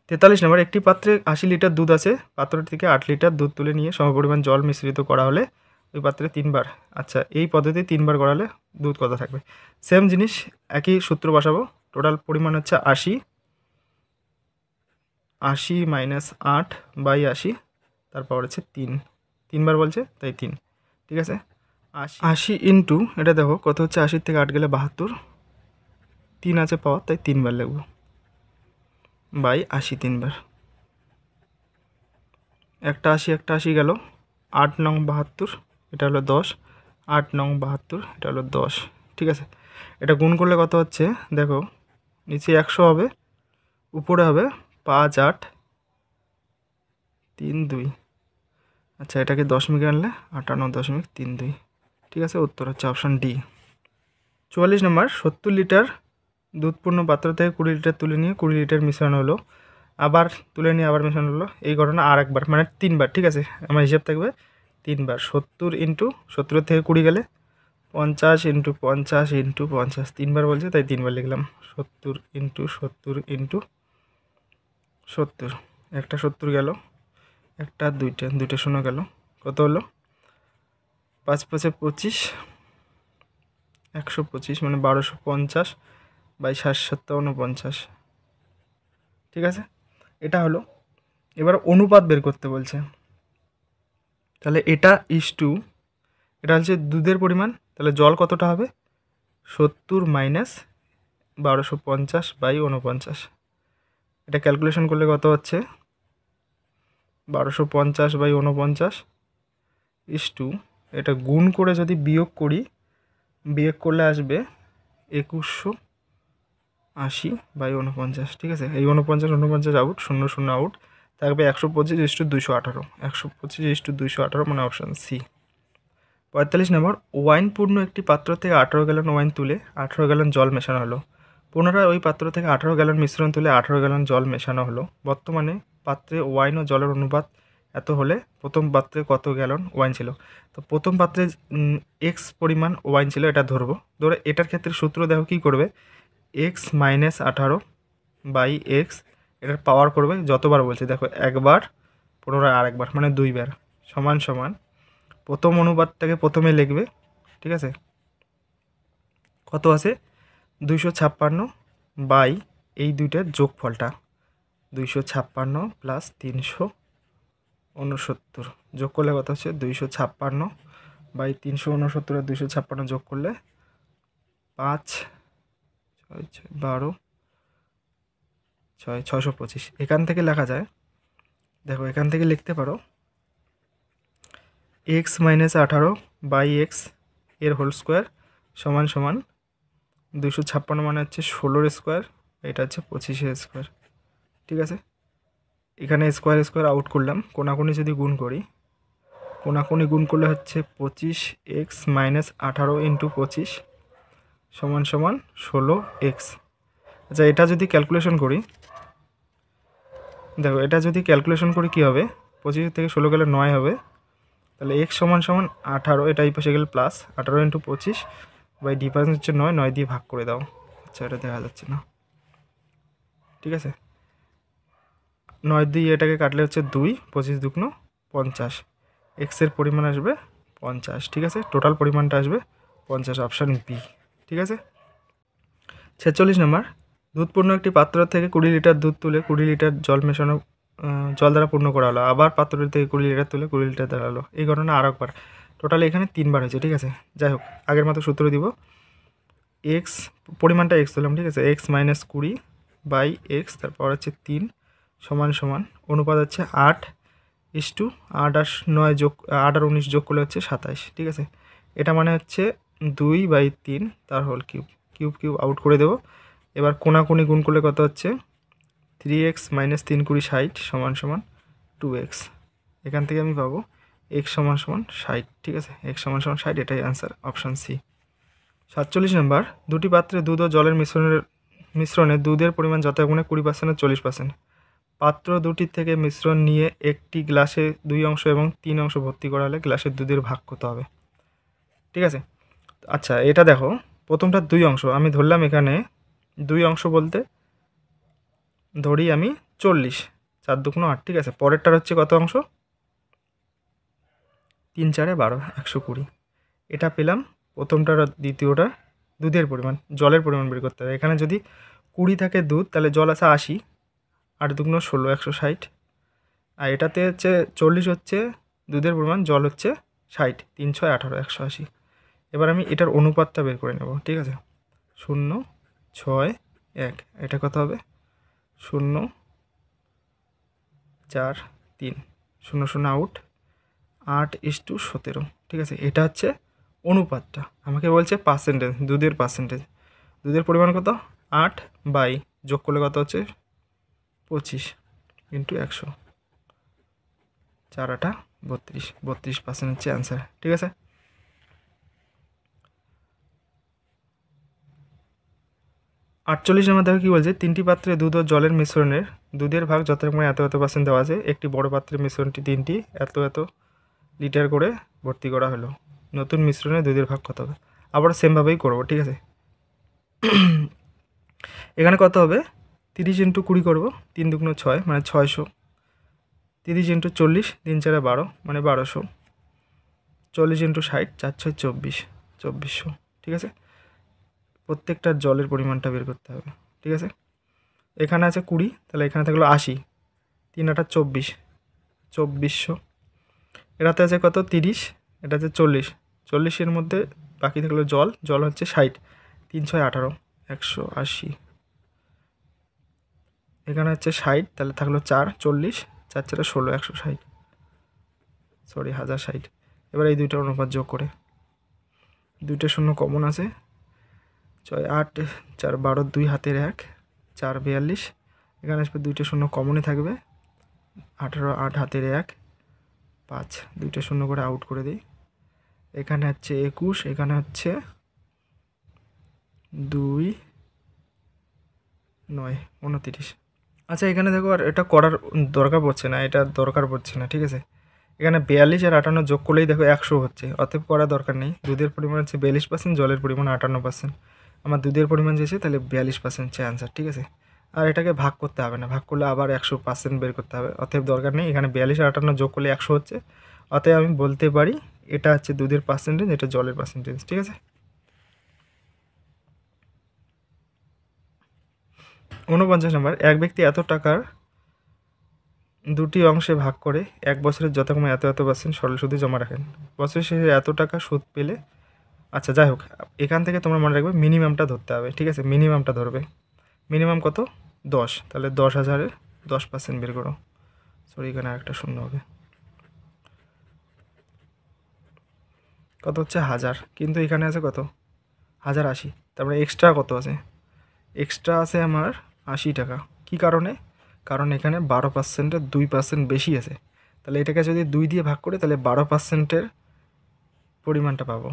43 নম্বর, একটি পাত্রে 80 লিটার দুধ আছে, পাত্রটি থেকে 8 লিটার দুধ তুলে নিয়ে সমপরিমাণ জল মিশ্রিত করা হলে ওই পাত্রে 3বার, আচ্ছা এই পদ্ধতি 3বার করালে দুধ কত থাকবে, সেম জিনিস, একই সূত্র বসাবো, টোটাল পরিমাণ হচ্ছে 80, 80 মাইনাস 8 বাই 80, তারপর হচ্ছে 3বার বলছে তাই 3, ঠিক আছে। 80 ইন্টু এটা দেখো কত হচ্ছে, 80 থেকে 8 গেলে 72, 3 আছে পাওয়ার তাই 3বার লিখব, বাই 80 3বার, একটা 80 একটা 80 গেল, 8 নং 72, এটা হলো 10, 8 নং 72, এটা হলো 10, ঠিক আছে। এটা গুণ করলে কত হচ্ছে দেখো, নিচে 100 হবে, উপরে হবে 5 8 3 2, আচ্ছা এটাকে দশমিকে আনলে 58.32, ঠিক আছে, উত্তর হচ্ছে অপশান ডি। 44 নম্বর, 70 লিটার দুধপূর্ণ পাত্র থেকে 20 লিটার তুলে নিয়ে 20 লিটার মিশ্রণ হলো, আবার তুলে নিয়ে আবার মেশানো হলো, এই ঘটনা আর একবার মানে 3বার, ঠিক আছে, আমার হিসাব থাকবে 3বার, 70 ইন্টু 70 থেকে 20 গেলে 50 ইন্টু 50 ইন্টু 50, 3বার বলছে তাই 3বার লিখলাম, 70 ইন্টু 70 ইন্টু 70, একটা 70 গেল, একটা দুইটা শূন্য গেল, কত হলো 5 5 25, 125 মানে 1250 বাই 60 7 49, ঠিক আছে, এটা হলো। এবার অনুপাত বের করতে বলছে, তাহলে এটা ইস টু, এটা হচ্ছে দুধের পরিমাণ, তাহলে জল কতটা হবে 70 মাইনাস 1250 বাই 49, এটা ক্যালকুলেশন করলে কত হচ্ছে 1250 বাই 49 ইস টু, এটা গুণ করে যদি বিয়োগ করি, বিয়োগ করলে আসবে 2180 বাই 49, ঠিক আছে, এই 49 আউট, 0 0 আউট, থাকবে 125 ইস টু 218, 125 ইস টু 218 মানে অপশান সি। 45 নম্বর, ওয়াইনপূর্ণ একটি পাত্র থেকে 18 গ্যালন ওয়াইন তুলে 18 গ্যালন জল মেশানো হলো, পুনরায় ওই পাত্র থেকে 18 গ্যালন মিশ্রণ তুলে 18 গ্যালন জল মেশানো হলো, বর্তমানে পাত্রে ওয়াইন ও জলের অনুপাত এত হলে প্রথম পাত্রে কত গ্যালন ওয়াইন ছিল, তো প্রথম পাত্রে এক্স পরিমাণ ওয়াইন ছিল, এটা ধরবো, ধরে এটার ক্ষেত্রে সূত্র দেখো কী করবে, এক্স মাইনাস 18 বাই এক্স, এটার পাওয়ার করবে যতবার বলছে, দেখো একবার পুনরায় আরেকবার মানে 2বার, সমান সমান প্রথম অনুপাতটাকে প্রথমে লিখবে, ঠিক আছে, কত আছে 256 বাই এই দুইটার যোগফলটা, 256 প্লাস 369, যোগ করলে কত হচ্ছে 256 বাই 369 আর 256 যোগ করলে 5 6 6 12 625। এখান থেকে লেখা যায়, দেখো এখান থেকে লিখতে পারো x মাইনাস 18 বাই এক্স এর হোল স্কোয়ার সমান সমান 256 মানে হচ্ছে 16 স্কোয়ার, এটা হচ্ছে 25 স্কোয়ার। ঠিক আছে, এখানে স্কোয়ার স্কোয়ার আউট করলাম, কোনাকুনি যদি গুণ করি, কোনাকুনি গুণ করলে হচ্ছে 25x মাইনাস 18 ইন্টু 25 সমান সমান 16x। আচ্ছা, এটা যদি ক্যালকুলেশন করি, দেখো এটা যদি ক্যালকুলেশন করি কী হবে, 25 থেকে 16 গেলে 9 হবে, তাহলে x সমান সমান 18, এটা এই পাশে গেলে প্লাস 18 ইন্টু 25 বাই ডিফারেন্স হচ্ছে 9, 9 দিয়ে ভাগ করে দাও। আচ্ছা, এটা দেখা যাচ্ছে না, ঠিক আছে, 9 দিয়ে এটাকে কাটলে হচ্ছে 2, 25 দুগুণ 50, এক্সের পরিমাণ আসবে 50। ঠিক আছে, টোটাল পরিমাণটা আসবে 50, অপশান বি। ঠিক আছে, 46 নম্বর, দুধপূর্ণ একটি পাত্র থেকে 20 লিটার দুধ তুলে 20 লিটার জল মেশানো জল দ্বারা পূর্ণ করা হলো, আবার পাত্রটি থেকে 20 লিটার তুলে 20 লিটার দাঁড়ালো। এই ঘটনা আর একবার, টোটালি এখানে 3বার হয়েছে। ঠিক আছে, যাই হোক, আগের মতো সূত্র দিব, এক্স পরিমাণটা এক্স তুললাম, ঠিক আছে, এক্স মাইনাস 20 বাই এক্স, তারপর হচ্ছে 3 সমান সমান অনুপাত হচ্ছে 8 ইস্টু 8 আর 9 যোগ 8 আর 19 যোগ করলে হচ্ছে 27। ঠিক আছে, এটা মানে হচ্ছে 2/3 তার whole cube, cube cube out করে দেবো। এবার কোনাকুনি গুণ করলে কত হচ্ছে 3x মাইনাস 3 20 60 সমান সমান 2x। এখান থেকে আমি পাবো x সমান সমান 60। ঠিক আছে, x সমান সমান 60, এটাই অ্যান্সার, অপশান সি। 47 নম্বর, দুটি পাত্রে দুধ ও জলের মিশ্রণে দুধের পরিমাণ যথাক্রমে 20% ও 40%। পাত্র দুটির থেকে মিশ্রণ নিয়ে একটি গ্লাসে 2 অংশ এবং 3 অংশ ভর্তি করা হলে গ্লাসের দুধের ভাগ কত হবে? ঠিক আছে, আচ্ছা এটা দেখো, প্রথমটা 2 অংশ আমি ধরলাম, এখানে 2 অংশ বলতে ধরি আমি 40, 4 দুগুণ 8। ঠিক আছে, পরেরটার হচ্ছে কত অংশ, 3 4 12, 120। এটা পেলাম প্রথমটার আর দ্বিতীয়টা দুধের পরিমাণ, জলের পরিমাণ বের করতে হবে। এখানে যদি 20 থাকে দুধ, তাহলে জল আছে 80, 8 দুগুণ 16, 160। আর এটাতে হচ্ছে 40 হচ্ছে দুধের পরিমাণ, জল হচ্ছে 60, 3 6 18, 180। এবার আমি এটার অনুপাতটা বের করে নেব। ঠিক আছে, 0 6 1, এটা কত হবে 0 4 3, 0 0 আউট, 8:17। ঠিক আছে, এটা হচ্ছে অনুপাতটা, আমাকে বলছে পার্সেন্টেজ, দুধের পার্সেন্টেজ, দুধের পরিমাণ কত 8 বাই যোগ করলে কত হচ্ছে 25 ইন্টু 100, 4 8 32, 32% হচ্ছে অ্যান্সার। ঠিক আছে, 48 নম্বর দেখো কী বলছে, 3টি পাত্রে দুধ ও জলের মিশ্রণের দুধের ভাগ যথাক্রমে এত এত % দেওয়া আছে। একটি বড় পাত্রে মিশ্রণটি 3টি এত এত লিটার করে ভর্তি করা হলো, নতুন মিশ্রণে দুধের ভাগ কত হবে? আবার সেমভাবেই করবো। ঠিক আছে, এখানে কত হবে 30 ইন্টু 20 করবো, 3 দুগুণ 6 মানে 600, 30 ইন্টু 40, 3 4 12 মানে 1200, 40 ইন্টু 60, 4 6 24, 2400। ঠিক আছে, প্রত্যেকটার জলের পরিমাণটা বের করতে হবে। ঠিক আছে, এখানে আছে 20, তাহলে এখানে থাকলো 80, 3 8 24, 2400। এটাতে আছে কত 30, এটা আছে 40, 40-এর মধ্যে বাকি থাকলো জল, জল হচ্ছে 60, 3 6 18, 180। এখানে হচ্ছে 60, তাহলে থাকলো 4 40, 4 4 16, 160, সরি 1060। এবার এই দুইটা অনুপাত যোগ করে, দুইটা শূন্য কমন আছে, 6 8 4 12, 2 হাতের 1, 4 42। এখানে আসবে দুইটা শূন্য কমনই থাকবে, 18 8 হাতের 1, 5, দুইটা শূন্য করে আউট করে দিই। এখানে হচ্ছে 21, এখানে হচ্ছে 2 9 29। আচ্ছা, এখানে দেখো আর এটা করার দরকার পড়ছে না, এটা দরকার পড়ছে না। ঠিক আছে, এখানে 42 আর 58 যোগ করলেই দেখো 100 হচ্ছে, অতএব করার দরকার নেই। দুধের পরিমাণ হচ্ছে 42%, জলের পরিমাণ 58%। আমার দুধের পরিমাণ যেছে, তাহলে 42% হচ্ছে অ্যান্সার। ঠিক আছে, আর এটাকে ভাগ করতে হবে না, ভাগ করলে আবার 100% বের করতে হবে, অতএব দরকার নেই। এখানে 42 আর 58 যোগ করলে 100 হচ্ছে, অতএব আমি বলতে পারি এটা হচ্ছে দুধের পার্সেন্টেজ, এটা জলের পার্সেন্টেজ। ঠিক আছে, 49 নম্বর, এক ব্যক্তি এত টাকার দুটি অংশে ভাগ করে 1 বছরের যথাক্রমে এত এত % সরল সুদে জমা রাখেন, বছরের শেষে এত টাকা সুদ পেলে। আচ্ছা যাই হোক, এখান থেকে তোমরা মনে রাখবে মিনিমামটা ধরতে হবে। ঠিক আছে, মিনিমামটা ধরবে, মিনিমাম কত 10, তাহলে 10,000-এর 10% বের করো। সরি, এখানে আরেকটা শূন্য হবে। কত হচ্ছে 1000, কিন্তু এখানে আছে কত 1080, তারপরে এক্সট্রা কত আছে, এক্সট্রা আছে আমার 80 টাকা। কী কারণে? কারণ এখানে 12%-এর 2% বেশি আছে, তাহলে এটাকে যদি 2 দিয়ে ভাগ করি তাহলে 12%-এর পরিমাণটা পাবো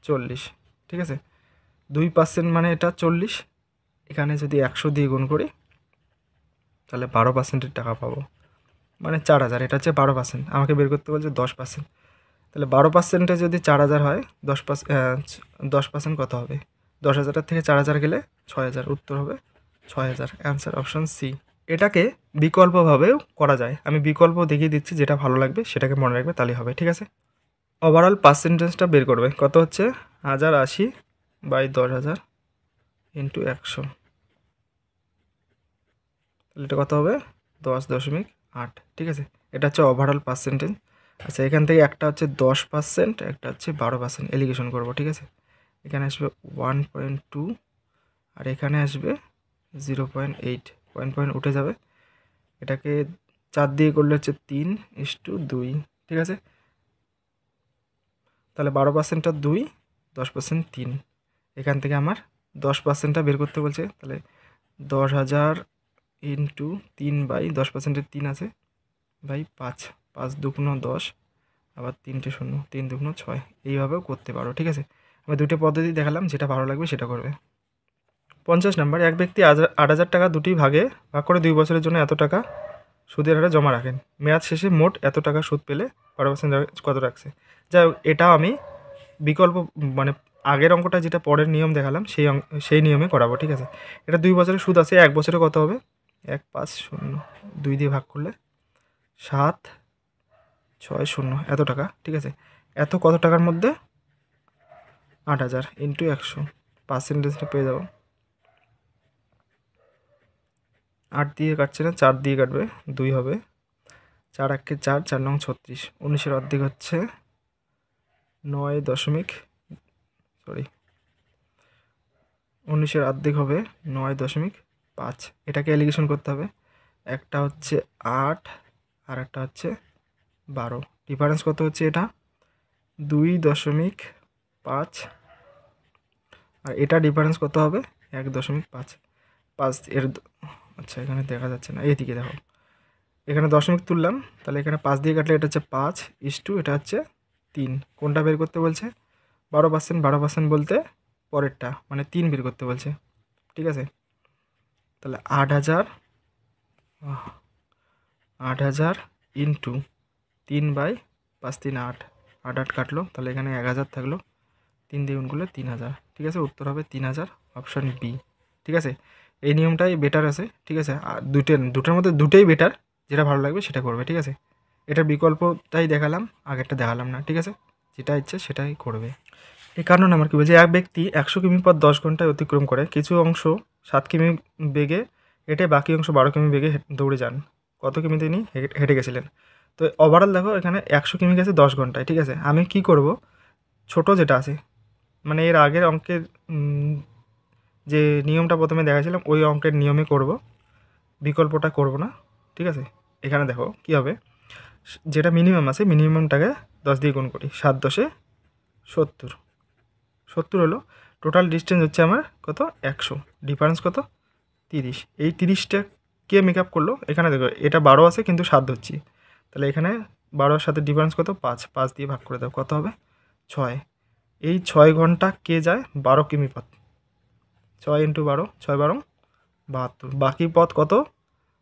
40, ঠিক আছে। 2% মানে এটা 40, এখানে যদি 100 দিয়ে গুণ করি তাহলে 12%-এর টাকা পাবো, মানে 4000। এটা হচ্ছে 12%, আমাকে বের করতে বলছে 10%, তাহলে 12%-এ যদি 4000 হয় 10% কত হবে? 10,000 থেকে 4000 গেলে 6000, উত্তর হবে 6000। Answer option C. এটাকে বিকল্পভাবেও করা যায়, আমি বিকল্প দেখিয়ে দিচ্ছি, যেটা ভালো লাগবে সেটাকে মনে রাখবে, তাহলেই হবে, ঠিক আছে। ওভারঅল পার্সেন্টেজটা বের করবে, কত হচ্ছে 1080 বাই 10,000 ইন্টু 100, তাহলে এটা কত হবে 10.8, ঠিক আছে। এটা হচ্ছে ওভারঅল পার্সেন্টেজ। আচ্ছা, এখান থেকে একটা হচ্ছে 10%, একটা হচ্ছে 12%, এলিগেশন করবো, ঠিক আছে। এখানে আসবে 1.2 আর এখানে আসবে 0.8, পয়েন্ট উঠে যাবে। এটাকে 4 দিয়ে করলে হচ্ছে 3:2, ঠিক আছে। তাহলে 12%টা 2, 10% 3, এখান থেকে আমার 10%টা বের করতে বলছে, তাহলে 10,000 ইন্টু 3 বাই 10%-এর 3 আছে বাই 5, 5 দুগুণ 10, আবার 3টে শূন্য, 3 দুগুণ 6, এইভাবেও করতে পারো, ঠিক আছে। আমি দুটো পদ্ধতি দেখালাম, যেটা ভালো লাগবে সেটা করবে। 50 নাম্বার, এক ব্যক্তি 8,000 টাকা দুটি ভাগে ভাগ করে 2 বছরের জন্য এত টাকা সুদের হারে জমা রাখেন, মেয়াদ শেষে মোট এত টাকা সুদ পেলে 12% কত রাখছে। যাই হোক, এটা আমি বিকল্প মানে আগের অঙ্কটা যেটা পরের নিয়ম দেখালাম সেই নিয়মে করাবো, ঠিক আছে। এটা 2 বছরের সুদ আছে, 1 বছরে কত হবে 1,5,0, 2 দিয়ে ভাগ করলে 7,6,0 এত টাকা, ঠিক আছে। এত কত টাকার মধ্যে 8,000 ইন্টু 100, পার্সেন্টেজটা পেয়ে যাবো। 8 দিয়ে কাটছে না, 4 দিয়ে কাটবে, 2 হবে, 4 1 4, 4 9 36, 19-এর অর্ধেক হচ্ছে 19-এর অর্ধেক হবে 9.5, এটাকে এলিগেশন করতে হবে। একটা হচ্ছে 8 আর একটা হচ্ছে 12, ডিফারেন্স কত হচ্ছে এটা 2.5, আর এটা ডিফারেন্স কত হবে 1.5, 5 এর আচ্ছা এখানে দেখা যাচ্ছে না, এইদিকে দেখো, এখানে দশমিক তুললাম, তাহলে এখানে 5 দিয়ে কাটলে এটা হচ্ছে 5:2, এটা হচ্ছে 3, কোনটা বের করতে বলছে 12%, 12% বলতে পরেরটা, মানে 3 বের করতে বলছে, ঠিক আছে। তাহলে 8,000 ইন্টু 3 বাই 5 3 8, 8 কাটলো, তাহলে এখানে 1,000 থাকলো, 3 দিয়ে গুণ করলে 3,000, ঠিক আছে। উত্তর হবে 3,000, অপশান বি, ঠিক আছে। এই নিয়মটাই বেটার আছে, ঠিক আছে। আর দুটোর মধ্যে দুটোই বেটার, যেটা ভালো লাগবে সেটা করবে, ঠিক আছে। এটার বিকল্পটাই দেখালাম, আগেরটা দেখালাম না, ঠিক আছে। যেটা ইচ্ছে সেটাই করবে। এই কারণে আমার কী বলছে, এক ব্যক্তি 100 কিমি পথ 10 ঘন্টায় অতিক্রম করে, কিছু অংশ 7 কিমি বেগে হেঁটে, বাকি অংশ 12 কিমি বেগে দৌড়ে যান, কত কিমি তিনি হেঁটে গেছিলেন। তো ওভারঅল দেখো, এখানে 100 কিমি গেছে 10 ঘন্টায়, ঠিক আছে। আমি কি করব, ছোট যেটা আছে, মানে এর আগের অঙ্কের যে নিয়মটা প্রথমে দেখাছিলাম ওই অঙ্কের নিয়মে করব, বিকল্পটা করব না, ঠিক আছে। এখানে দেখো কী হবে, যেটা মিনিমাম আছে মিনিমামটাকে 10 দিয়ে গুণ করি, 7 10 70, 70 হলো। টোটাল ডিস্টেন্স হচ্ছে আমার কত 100, ডিফারেন্স কত 30, এই 30টা কে মেক আপ করলো, এখানে দেখো এটা 12 আছে কিন্তু 7 ধরছি, তাহলে এখানে 12-এর সাথে ডিফারেন্স কত 5, 5 দিয়ে ভাগ করে দাও, কত হবে 6, এই 6 ঘন্টা কে যায় 12 কিমি পথ, 6 ইন্টু 12, 6 12 72, বাকি পথ কত,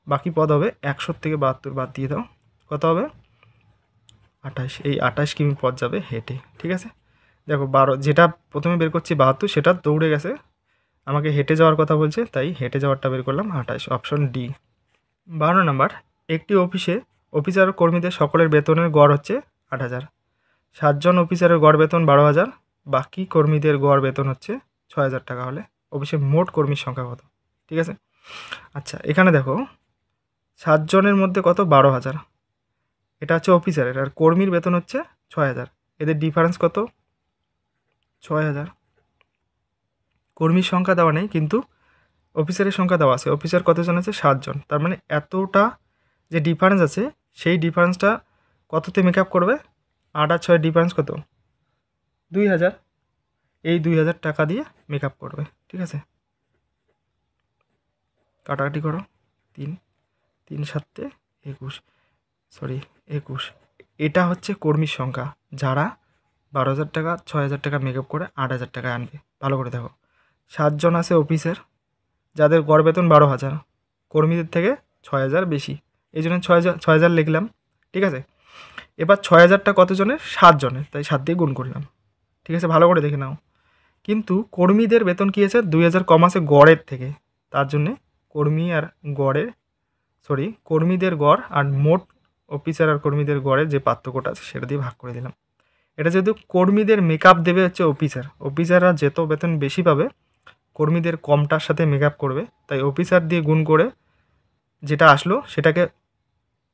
বাকি পথ হবে 100 থেকে 72 বাদ দিয়ে দাও, কত হবে 28, এই 28 কিমি পথ যাবে হেঁটে, ঠিক আছে। দেখো 12, যেটা প্রথমে বের করছি 72, সেটা দৌড়ে গেছে, আমাকে হেঁটে যাওয়ার কথা বলছে, তাই হেঁটে যাওয়ারটা বের করলাম 28, অপশন ডি। 12 নাম্বার, একটি অফিসে অফিসার ও কর্মীদের সকলের বেতনের গড় হচ্ছে 8,000, 7 জন অফিসারের গড় বেতন 12,000, বাকি কর্মীদের গড় বেতন হচ্ছে 6,000 টাকা হলে অফিসে মোট কর্মীর সংখ্যা কত, ঠিক আছে। আচ্ছা, এখানে দেখো 7 জনের মধ্যে কত 12,000, এটা হচ্ছে অফিসারের, আর কর্মীর বেতন হচ্ছে 6,000, এদের ডিফারেন্স কত 6,000, কর্মীর সংখ্যা দেওয়া নেই কিন্তু অফিসারের সংখ্যা দেওয়া আছে, অফিসার কতজন আছে 7 জন, তার মানে এতটা যে ডিফারেন্স আছে সেই ডিফারেন্সটা কততে মেকআপ করবে, 8 আর 6 ডিফারেন্স কত, 2000, এই 2000 টাকা দিয়ে মেকআপ করবে। ঠিক আছে, কাটাকাটি করো, 3 3 7 21, সরি 21, এটা হচ্ছে কর্মীর সংখ্যা যারা 12,000 টাকা 6,000 টাকা মেকআপ করে 8,000 টাকা আনবে। ভালো করে দেখো, 7 জন আছে অফিসার যাদের গড় বেতন 12,000, কর্মীদের থেকে 6,000 বেশি, এই জন্য 6,000 লিখলাম। ঠিক আছে, এবার 6,000টা কতজনের, 7 জনের, তাই 7 দিয়ে গুণ করলাম। ঠিক আছে, ভালো করে দেখে নাও। কিন্তু কর্মীদের বেতন কী আছে, 2,000 কম আছে গড়ের থেকে, তার জন্যে কর্মী আর গড়ের, কর্মীদের গড় আর মোট অফিসার আর কর্মীদের গড়ের যে পার্থক্যটা আছে সেটা দিয়ে ভাগ করে দিলাম। এটা যেহেতু কর্মীদের মেকআপ দেবে হচ্ছে অফিসাররা যেত বেতন বেশি পাবে, কর্মীদের কমটার সাথে মেকআপ করবে, তাই অফিসার দিয়ে গুণ করে যেটা আসলো সেটাকে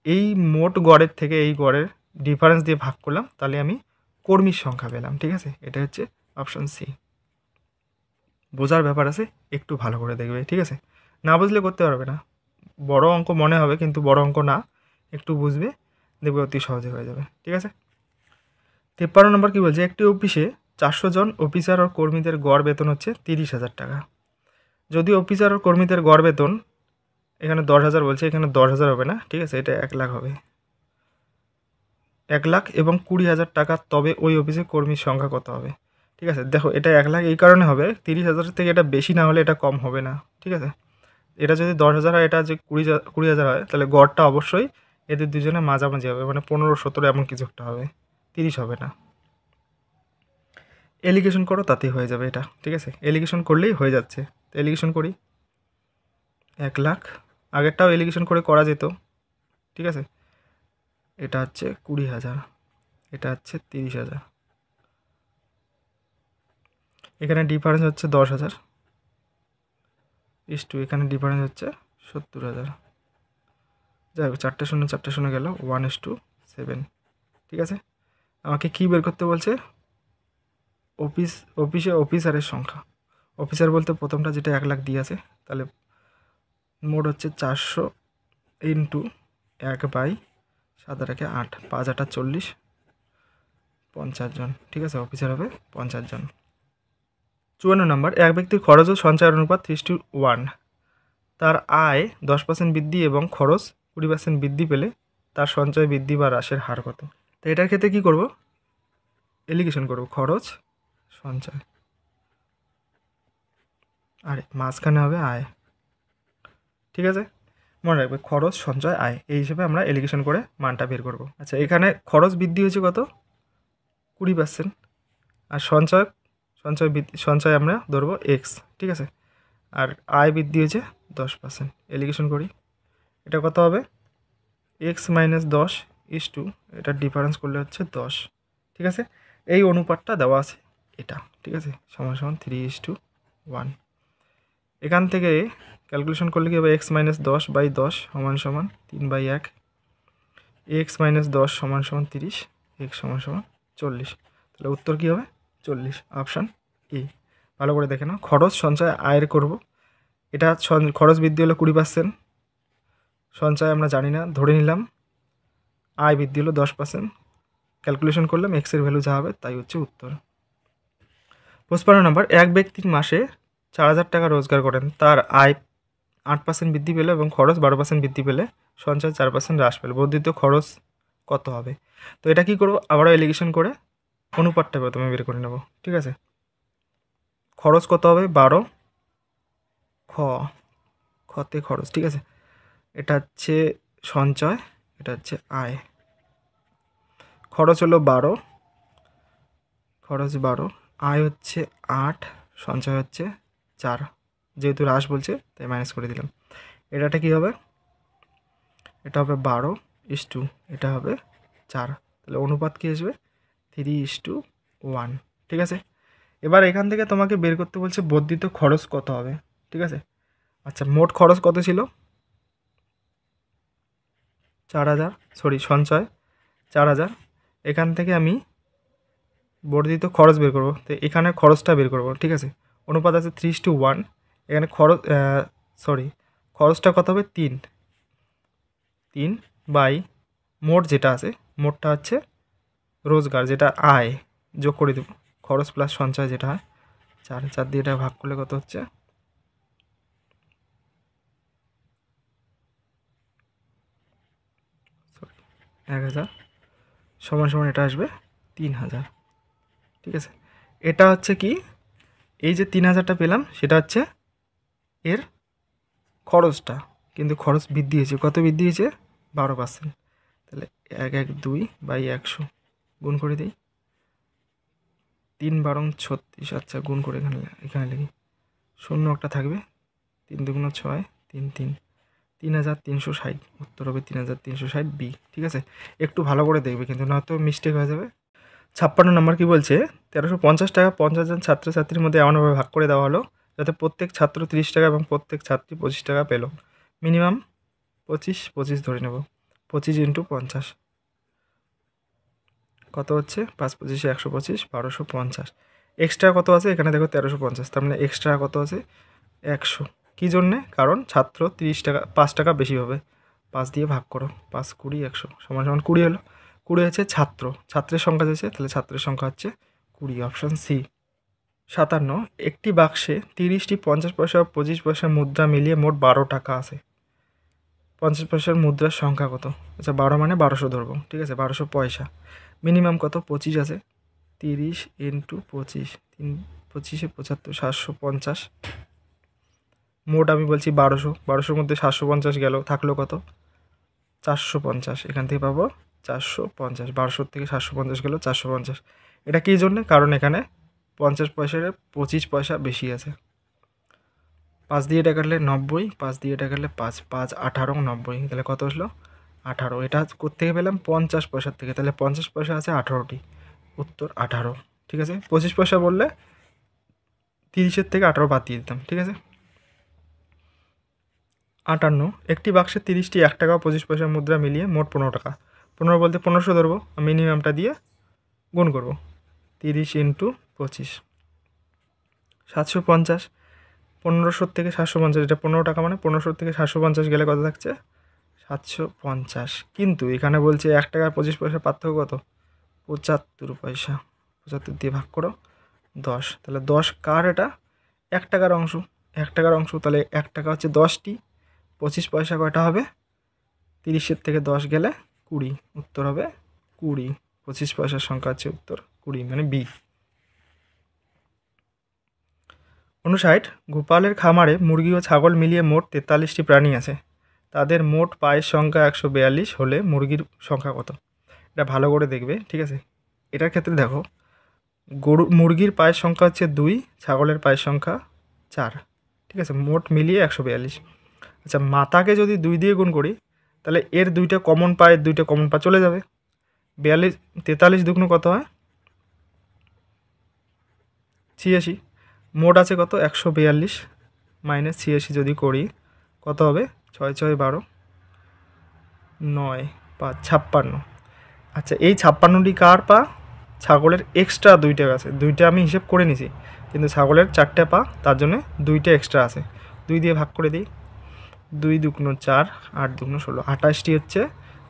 এই মোট গড়ের থেকে এই গড়ের ডিফারেন্স দিয়ে ভাগ করলাম, তাহলে আমি কর্মীর সংখ্যা পেলাম। ঠিক আছে, এটা হচ্ছে অপশন সি। বোঝার ব্যাপার আছে, একটু ভালো করে দেখবে। ঠিক আছে, না বুঝলে করতে পারবে না, বড় অঙ্ক মনে হবে কিন্তু বড় অঙ্ক না, একটু বুঝবে, দেখবে অতি সহজে হয়ে যাবে। ঠিক আছে, 53 নম্বর কী বলছে, একটি অফিসে 400 জন অফিসার ও কর্মীদের গড় বেতন হচ্ছে 30,000 টাকা। যদি অফিসার ও কর্মীদের গড় বেতন, এখানে 10,000 বলছে, এখানে 10,000 হবে না, ঠিক আছে, এটা 1 লাখ হবে, 1 লাখ এবং 20,000 টাকা, তবে ওই অফিসে কর্মীর সংখ্যা কত হবে। ঠিক আছে, দেখো এটা 1 লাখ এই কারণে হবে, 30,000 থেকে এটা বেশি না হলে এটা কম হবে না। ঠিক আছে, এটা যদি 10,000 হয়, এটা যে 20,000 হয়, তাহলে গড়টা অবশ্যই এদের দুজনে মাঝামাঝি হবে, মানে 15-17 এমন কিছু একটা হবে, 30 হবে না। এলিগেশন করো, তাতেই হয়ে যাবে এটা। ঠিক আছে, এলিগেশন করলেই হয়ে যাচ্ছে, তো এলিগেশন করি, 1 লাখ, আগেরটাও এলিগেশন করে করা যেত। ঠিক আছে, এটা হচ্ছে 20,000, এটা হচ্ছে 30,000, এখানে ডিফারেন্স হচ্ছে 10,000 ইস টু, এখানে ডিফারেন্স হচ্ছে 70,000, যাই হোক 4টে শূন্য গেল, 1:7। ঠিক আছে, আমাকে কী বের করতে বলছে, অফিসে অফিসারের সংখ্যা, অফিসার বলতে প্রথমটা যেটা 1 লাখ দিয়ে আছে, তাহলে মোট হচ্ছে 400 ইন্টু 1/7/8, 5/8 = 40, 50 জন। ঠিক আছে, অফিসার হবে 50 জন। 54 নম্বর, এক ব্যক্তির খরচ ও সঞ্চয়ের অনুপাত 3:1, তার আয় 10% বৃদ্ধি এবং খরচ 20% বৃদ্ধি পেলে তার সঞ্চয় বৃদ্ধি বা হ্রাসের হার কত। তো এটার ক্ষেত্রে কী করব, এলিগেশন করব, খরচ সঞ্চয়, আর মাঝখানে হবে আয়। ঠিক আছে, মনে রাখবে খরচ সঞ্চয় আয়, এই হিসেবে আমরা এলিগেশন করে মানটা বের করব। আচ্ছা, এখানে খরচ বৃদ্ধি হয়েছে কত, 20%, আর সঞ্চয় আমরা ধরবো এক্স। ঠিক আছে, আর আয় বৃদ্ধি হয়েছে 10%, এলিগেশন করি, এটা কত হবে, x - 10 ইস টু, এটার ডিফারেন্স করলে হচ্ছে 10। ঠিক আছে, এই অনুপাতটা দেওয়া আছে এটা। ঠিক আছে, সমান 3:1। এখান থেকে ক্যালকুলেশন করলে কি হবে, x - 10/10 সমান 3/1, x - 10 সমান 30, x সমান 40, তাহলে উত্তর কী হবে, 40, অপশান এ। ভালো করে দেখে নাও, খরচ সঞ্চয় আয়ের করব, এটা খরচ বৃদ্ধি হলো 20%, সঞ্চয় আমরা জানি না, ধরে নিলাম, আয় বৃদ্ধি হলো 10%, ক্যালকুলেশন করলাম, এক্সের ভ্যালু যা হবে তাই হচ্ছে উত্তর। 55 নম্বর, এক ব্যক্তি মাসে 4,000 টাকা রোজগার করেন, তার আয় 8% বৃদ্ধি পেলে এবং খরচ 12% বৃদ্ধি পেলে সঞ্চয় 4% হ্রাস পেলে, বর্ধিত খরচ কত হবে। তো এটা কী করবো, আবারও এলিগেশন করে অনুপাতটা প্রথমে বের করে নেব। ঠিক আছে, খরচ কত হবে, 12, খতে খরচ। ঠিক আছে, এটা হচ্ছে সঞ্চয়, এটা হচ্ছে আয়, খরচ হলো 12, আয় হচ্ছে 8, সঞ্চয় হচ্ছে 4, যেহেতু হ্রাস বলছে তাই মাইনাস করে দিলাম। এটাটা কী হবে, এটা হবে 12 ইস টু, এটা হবে 4, তাহলে অনুপাত কী আসবে, 3:1। ঠিক আছে, এবার এখান থেকে তোমাকে বের করতে বলছে বর্ধিত খরচ কত হবে। ঠিক আছে, আচ্ছা, মোট খরচ কত ছিল, 4,000, সঞ্চয় 4,000, এখান থেকে আমি বর্ধিত খরচ বের করব, তো এখানে খরচটা বের করব। ঠিক আছে, অনুপাত আছে 3:1, এখানে খরচটা কত হবে 3 বাই মোট যেটা আছে, মোটটা হচ্ছে রোজগার যেটা আয়, যোগ করে দেবো খরচ প্লাস সঞ্চয় যেটা হয় 4 দিয়ে এটা ভাগ করলে কত হচ্ছে 1000 সমান সমান এটা আসবে 3000। ঠিক আছে, এটা হচ্ছে কি, এই যে 3000টা পেলাম সেটা হচ্ছে এর খরচটা, কিন্তু খরচ বৃদ্ধি হয়েছে, কত বৃদ্ধি হয়েছে 12%। তাহলে 112/100 গুণ করে দিই, 3×12 = 36। আচ্ছা গুণ করে এখানে লিখি, শূন্য একটা থাকবে, 3×2 = 6, 3 3360, উত্তর হবে 3360 বি। ঠিক আছে, একটু ভালো করে দেখবে কিন্তু নয়তো মিস্টেক হয়ে যাবে। 56 নম্বর কি বলছে, 1350 টাকা 50 জন ছাত্রছাত্রীর মধ্যে এমনভাবে ভাগ করে দেওয়া হলো যাতে প্রত্যেক ছাত্র 30 টাকা এবং প্রত্যেক ছাত্রী 25 টাকা পেল। মিনিমাম 25 ধরে নেব, 25 × 50 কত হচ্ছে 5×25 = 125, 1250। এক্সট্রা কত আছে এখানে দেখো 1350, তার মানে এক্সট্রা কত আছে 100। কী জন্যে, কারণ ছাত্র 30 টাকা 5 টাকা বেশি হবে, 5 দিয়ে ভাগ করো, 5 20 100 সমান সমান 20 হলো। 20 হচ্ছে ছাত্রের সংখ্যা যাচ্ছে, তাহলে ছাত্রের সংখ্যা হচ্ছে 20, অপশান সি। 57 একটি বাক্সে 30টি 50 পয়সা ও 25 পয়সার মুদ্রা মিলিয়ে মোট 12 টাকা আছে। 50 পয়সার মুদ্রার সংখ্যা কত? আচ্ছা 12 মানে 1200 ধরবো, ঠিক আছে, 1200 পয়সা। মিনিমাম কত 25 আছে, 30 × 25, 25 × 75 750। মোট আমি বলছি 1200 মধ্যে 750 গেল, থাকলো কত 450, এখান থেকে পাবো 450, 1200 থেকে 750 গেল 450। এটা কী জন্যে, কারণ এখানে 50 পয়সার 25 পয়সা বেশি আছে। 5 দিয়ে এটা কাটলে 90, 5 দিয়ে এটা কাটলে 5, 5 18 90, তাহলে কত আসলো 18। এটা কোত্থেকে পেলাম 50 পয়সার থেকে, তাহলে 50 পয়সা আছে 18টি, উত্তর 18। ঠিক আছে, 25 পয়সা বললে 30-এর থেকে 18 বাদ দিয়ে দিতাম। ঠিক আছে। 58 একটি বাক্সে 30টি 1 টাকা 25 পয়সা মুদ্রা মিলিয়ে মোট 15 টাকা। 15 বলতে 1500 ধরবো, মিনিমামটা দিয়ে গুণ করব, 30 × 25 750। 1500 থেকে 750, এটা 15 টাকা, মানে 1500 থেকে 750 গেলে কত থাকছে 750। কিন্তু এখানে বলছে 1 টাকা 25 পয়সার পার্থক্য কত 75 পয়সা। 75 দিয়ে ভাগ করো 10, তাহলে 10 কার, এটা 1 টাকার অংশ, 1 টাকার অংশ, তাহলে 1 টাকা হচ্ছে 10টি, 25 পয়সা কয়টা হবে 30-এর থেকে 10 গেলে 20, উত্তর হবে 20। 25 পয়সার সংখ্যা হচ্ছে উত্তর 20, মানে বি। 59 গোপালের খামারে মুরগি ও ছাগল মিলিয়ে মোট 43টি প্রাণী আছে। তাদের মোট পায়ের সংখ্যা 142 হলে মুরগির সংখ্যা কত? এটা ভালো করে দেখবে। ঠিক আছে, এটার ক্ষেত্রে দেখো মুরগির পায়ের সংখ্যা হচ্ছে 2, ছাগলের পায়ের সংখ্যা 4। ঠিক আছে, মোট মিলিয়ে 142। আচ্ছা মাথাকে যদি 2 দিয়ে গুণ করি তাহলে এর 2টা কমন পায়ের 2টা কমন পা চলে যাবে। 43 দুগুণ কত হয় 86। মোট আছে কত 142 মাইনাস 86 যদি করি কত হবে 6 6 12 9 5 56। আচ্ছা এই 56টি কার পা? ছাগলের এক্সট্রা 2টা আছে, 2টা আমি হিসেব করে নিছি, কিন্তু ছাগলের 4টে পা, তার জন্য 2টা এক্সট্রা আছে। 2 দিয়ে ভাগ করে দিই, 2 দুগুণ 4, 8 দুগুণ 16, 28টি হচ্ছে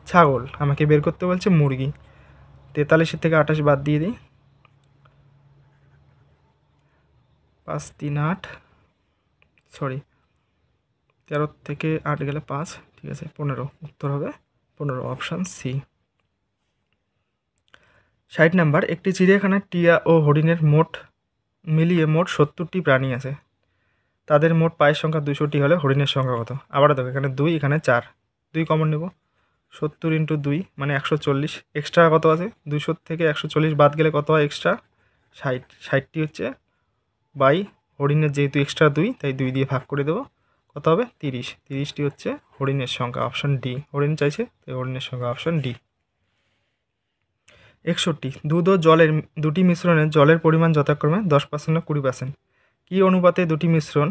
ছাগল। আমাকে বের করতে বলছে মুরগি। 43-এর থেকে 28 বাদ দিয়ে দিই, 5 3 8, সরি 13 থেকে 8 গেলে 5, ঠিক আছে 15, উত্তর হবে 15, অপশান সি। 60 নাম্বার একটি চিড়িয়াখানায় টিয়া ও হরিণের মোট মিলিয়ে মোট 70টি প্রাণী আছে। তাদের মোট পায়ের সংখ্যা 200টি হলে হরিণের সংখ্যা কত? আবার দেখো এখানে 2, এখানে 4, 2 কমন নেব, 70 × 2 মানে 140। এক্সট্রা কত আছে 200 থেকে 140 বাদ গেলে কত হয় এক্সট্রা 60। 60টি হচ্ছে বাই হরিণের যেহেতু এক্সট্রা 2, তাই 2 দিয়ে ভাগ করে দেবো, কত হবে 30। 30টি হচ্ছে হরিণের সংখ্যা, অপশান ডি। হরিণ চাইছে তাই হরিণের সংখ্যা, অপশান ডি। 61 দুধ ও জলের দুটি মিশ্রণে জলের পরিমাণ যথাক্রমে 10% ও 20%। কী অনুপাতে দুটি মিশ্রণ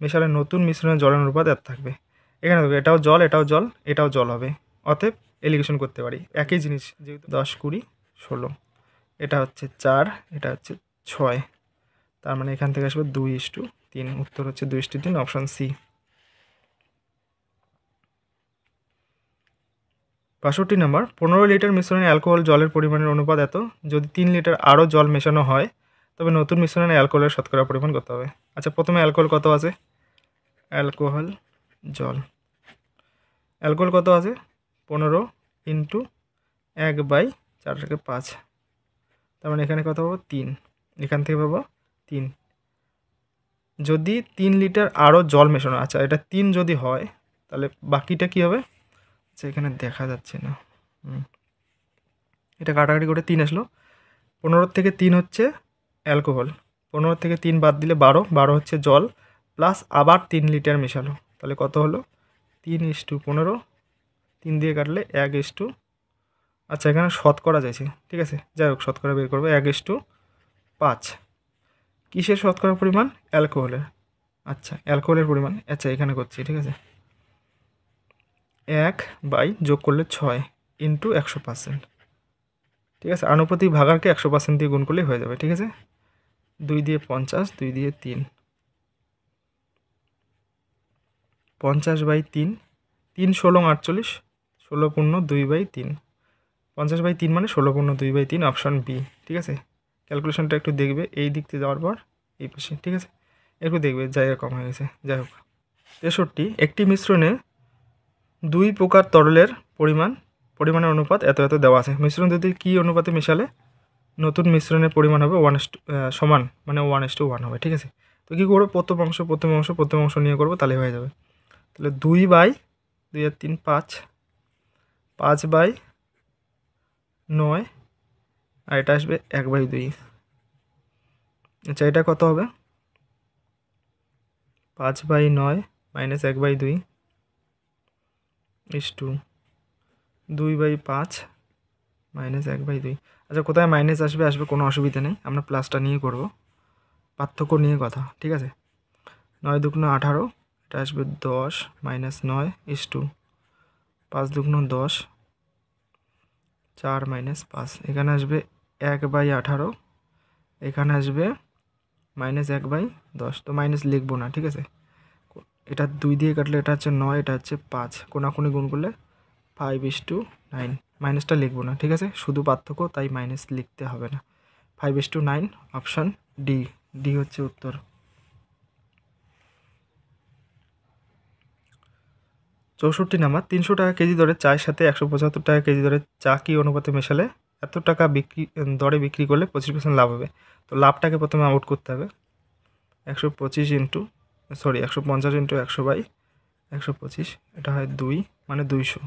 মেশালে নতুন মিশ্রণের জলের অনুপাত এত থাকবে? এখানে দেখো এটাও জল, এটাও জল, এটাও জল হবে, অতএব এলিগেশন করতে পারি একই জিনিস, যেহেতু 10 20 16, এটা হচ্ছে 4, এটা হচ্ছে 6, তার মানে এখান থেকে আসবে 2:3। উত্তর হচ্ছে 2:3, অপশান সি। 65 নম্বর, 15 লিটার মিশ্রণে অ্যালকোহল জলের পরিমাণের অনুপাত এত, যদি 3 লিটার আরও জল মেশানো হয় তবে নতুন মিশ্রণে অ্যালকোহলের শতকরা পরিমাণ কত হবে? আচ্ছা, প্রথমে অ্যালকোহল কত আছে? অ্যালকোহল জল, অ্যালকোহল কত আছে? 15 ইন্টু 1/4/5, তার মানে এখানে কত পাবো? 3। এখান থেকে পাবো 3। যদি 3 লিটার আরও জল মেশানো, আচ্ছা এটা 3 যদি হয় তাহলে বাকিটা কী হবে? আচ্ছা এখানে দেখা যাচ্ছে না, এটা কাটাকাটি করে 3 আসলো। 15 থেকে 3 হচ্ছে অ্যালকোহল, 15 থেকে 3 বাদ দিলে 12 হচ্ছে জল, প্লাস আবার 3 লিটার মেশালো, তাহলে কত হলো? 3:15, 3 দিয়ে কাটলে 1:, আচ্ছা এখানে শতকরা চাইছে, ঠিক আছে, যাই হোক শতকরা বের করবো। 1:5 কিসের শতকরা পরিমাণ? অ্যালকোহলের। আচ্ছা অ্যালকোহলের পরিমাণ, আচ্ছা এখানে করছি, ঠিক আছে। 1 যোগ করলে 6 ইন্টু 100%, ঠিক আছে। আনুপাতিক ভাগারকে 100% দিয়ে গুণ করলেই হয়ে যাবে, ঠিক আছে। 2 দিয়ে 50, 2 দিয়ে 3, 50/3, 3 16 48, 16 পূর্ণ 2/3, 50/3 মানে 16 পূর্ণ 2/3, অপশান বি, ঠিক আছে। ক্যালকুলেশনটা একটু দেখবে এই দিক থেকে যাওয়ার পর এই পাশে, ঠিক আছে, একটু দেখবে জায়গা কম হয়ে গেছে, যাই হোক। 63, একটি মিশ্রণে 2 প্রকার তরলের পরিমাণের অনুপাত এত এত দেওয়া আছে। মিশ্রণ দুটি কী অনুপাতে মেশালে নতুন মিশ্রণের পরিমাণ হবে সমান, মানে 1:1 হবে, ঠিক আছে। তো কী করবো? প্রথম অংশ নিয়ে করবো, তাহলে হয়ে যাবে। তাহলে 2/2 আর 3 5, 5/9, আর এটা আসবে 1/2। আচ্ছা এটা কত হবে? 5/9 মাইনাস 1/2 ইস টু 2/5 মাইনাস 1/2। আচ্ছা কোথায় মাইনাস আসবে কোনো অসুবিধা নেই, আমরা প্লাসটা নিয়ে করব, পার্থক্য নিয়ে কথা, ঠিক আছে। 9 দুগুণ 18, এটা আসবে 10 মাইনাস 9 ইস টু 5 দুগুণ 10, 4 মাইনাস 5, এখানে আসবে 1/18, এখানে আসবে মাইনাস 1/10, তো মাইনাস লিখবো না, ঠিক আছে। এটা 2 দিয়ে কাটলে এটা হচ্ছে 9, এটা হচ্ছে 5, কোনাকুনি গুণ করলে 5:9, মাইনাসটা লিখবো না, ঠিক আছে, শুধু পার্থক্য, তাই মাইনাস লিখতে হবে না। 5:9, অপশান ডি, ডি হচ্ছে উত্তর। 64 নাম্বার, 300 টাকা কেজি দরে চায়ের সাথে 175 টাকা কেজি দরে চা কি অনুপাতে মেশালে এত টাকা দরে বিক্রি করলে 25% লাভ হবে? তো লাভটাকে প্রথমে আউট করতে হবে। 150 ইন্টু 100/100/125, এটা হয় 2, মানে 200,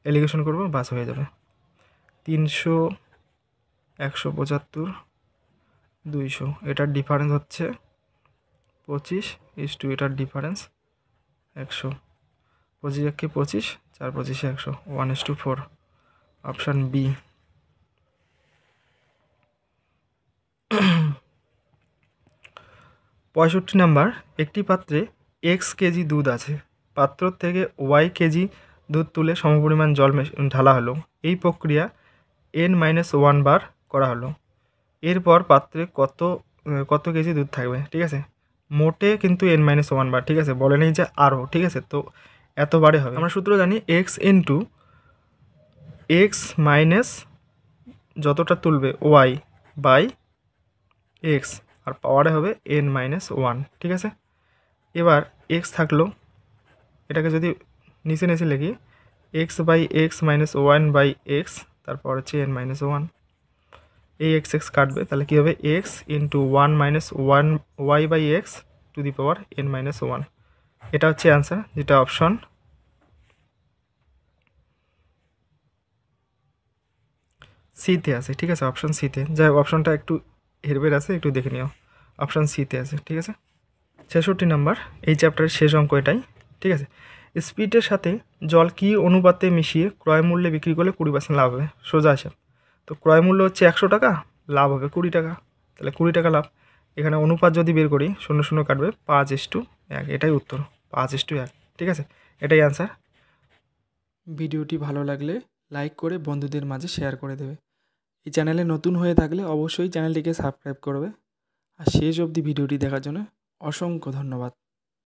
এলিগেশন করবো, বাস হয়ে যাবে। 300, 175, 200, এটার ডিফারেন্স হচ্ছে 25 ইস টু এটার ডিফারেন্স 100, 25 একে 25, 4 25 100, 1:4, অপশান বি। 65 নাম্বার, একটি পাত্রে x কেজি দুধ আছে, পাত্র থেকে y কেজি দুধ তুলে সমপরিমাণ জল ঢালা হলো, এই প্রক্রিয়া n-1 বার করা হলো, এরপর পাত্রে কত কেজি দুধ থাকবে? ঠিক আছে, মোটে কিন্তু n-1 বার, ঠিক আছে, বলে নেই যে আরও, ঠিক আছে, তো এতবারে হবে। আমরা সূত্র জানি x ইন্টু x মাইনাস যতটা তুলবে y বাই x, আর পাওয়ারে হবে n-1, ঠিক আছে। এবার x থাকলো, এটাকে যদি নিচে লিখি x/x মাইনাস 1/x, তারপর হচ্ছে n-1, এই x কাটবে, তাহলে কী হবে? x into 1 minus 1 y/x to the power n-1, এটা হচ্ছে অ্যান্সার, যেটা অপশন সিতে আছে, ঠিক আছে, অপশন সিতে। যাই হোক, অপশনটা একটু হেরফের আছে, একটু দেখে নিও, অপশন সিতে আছে, ঠিক আছে। 66 নাম্বার, এই চ্যাপ্টারের শেষ অঙ্ক এটাই, ঠিক আছে। স্পিরিটের সাথে জল কি অনুপাতে মিশিয়ে ক্রয় মূল্যে বিক্রি করলে 20% লাভ হবে? সোজা হিসাব, তো ক্রয় মূল্য হচ্ছে 100 টাকা, লাভ হবে 20 টাকা, তাহলে 20 টাকা লাভ। এখানে অনুপাত যদি বের করি, 0 কাটবে, 5:1, এটাই উত্তর, 5:1, ঠিক আছে, এটাই অ্যান্সার। ভিডিওটি ভালো লাগলে লাইক করে বন্ধুদের মাঝে শেয়ার করে দেবে। এই চ্যানেলে নতুন হয়ে থাকলে অবশ্যই চ্যানেলটিকে সাবস্ক্রাইব করবে। আর শেষ অবধি ভিডিওটি দেখার জন্য অসংখ্য ধন্যবাদ।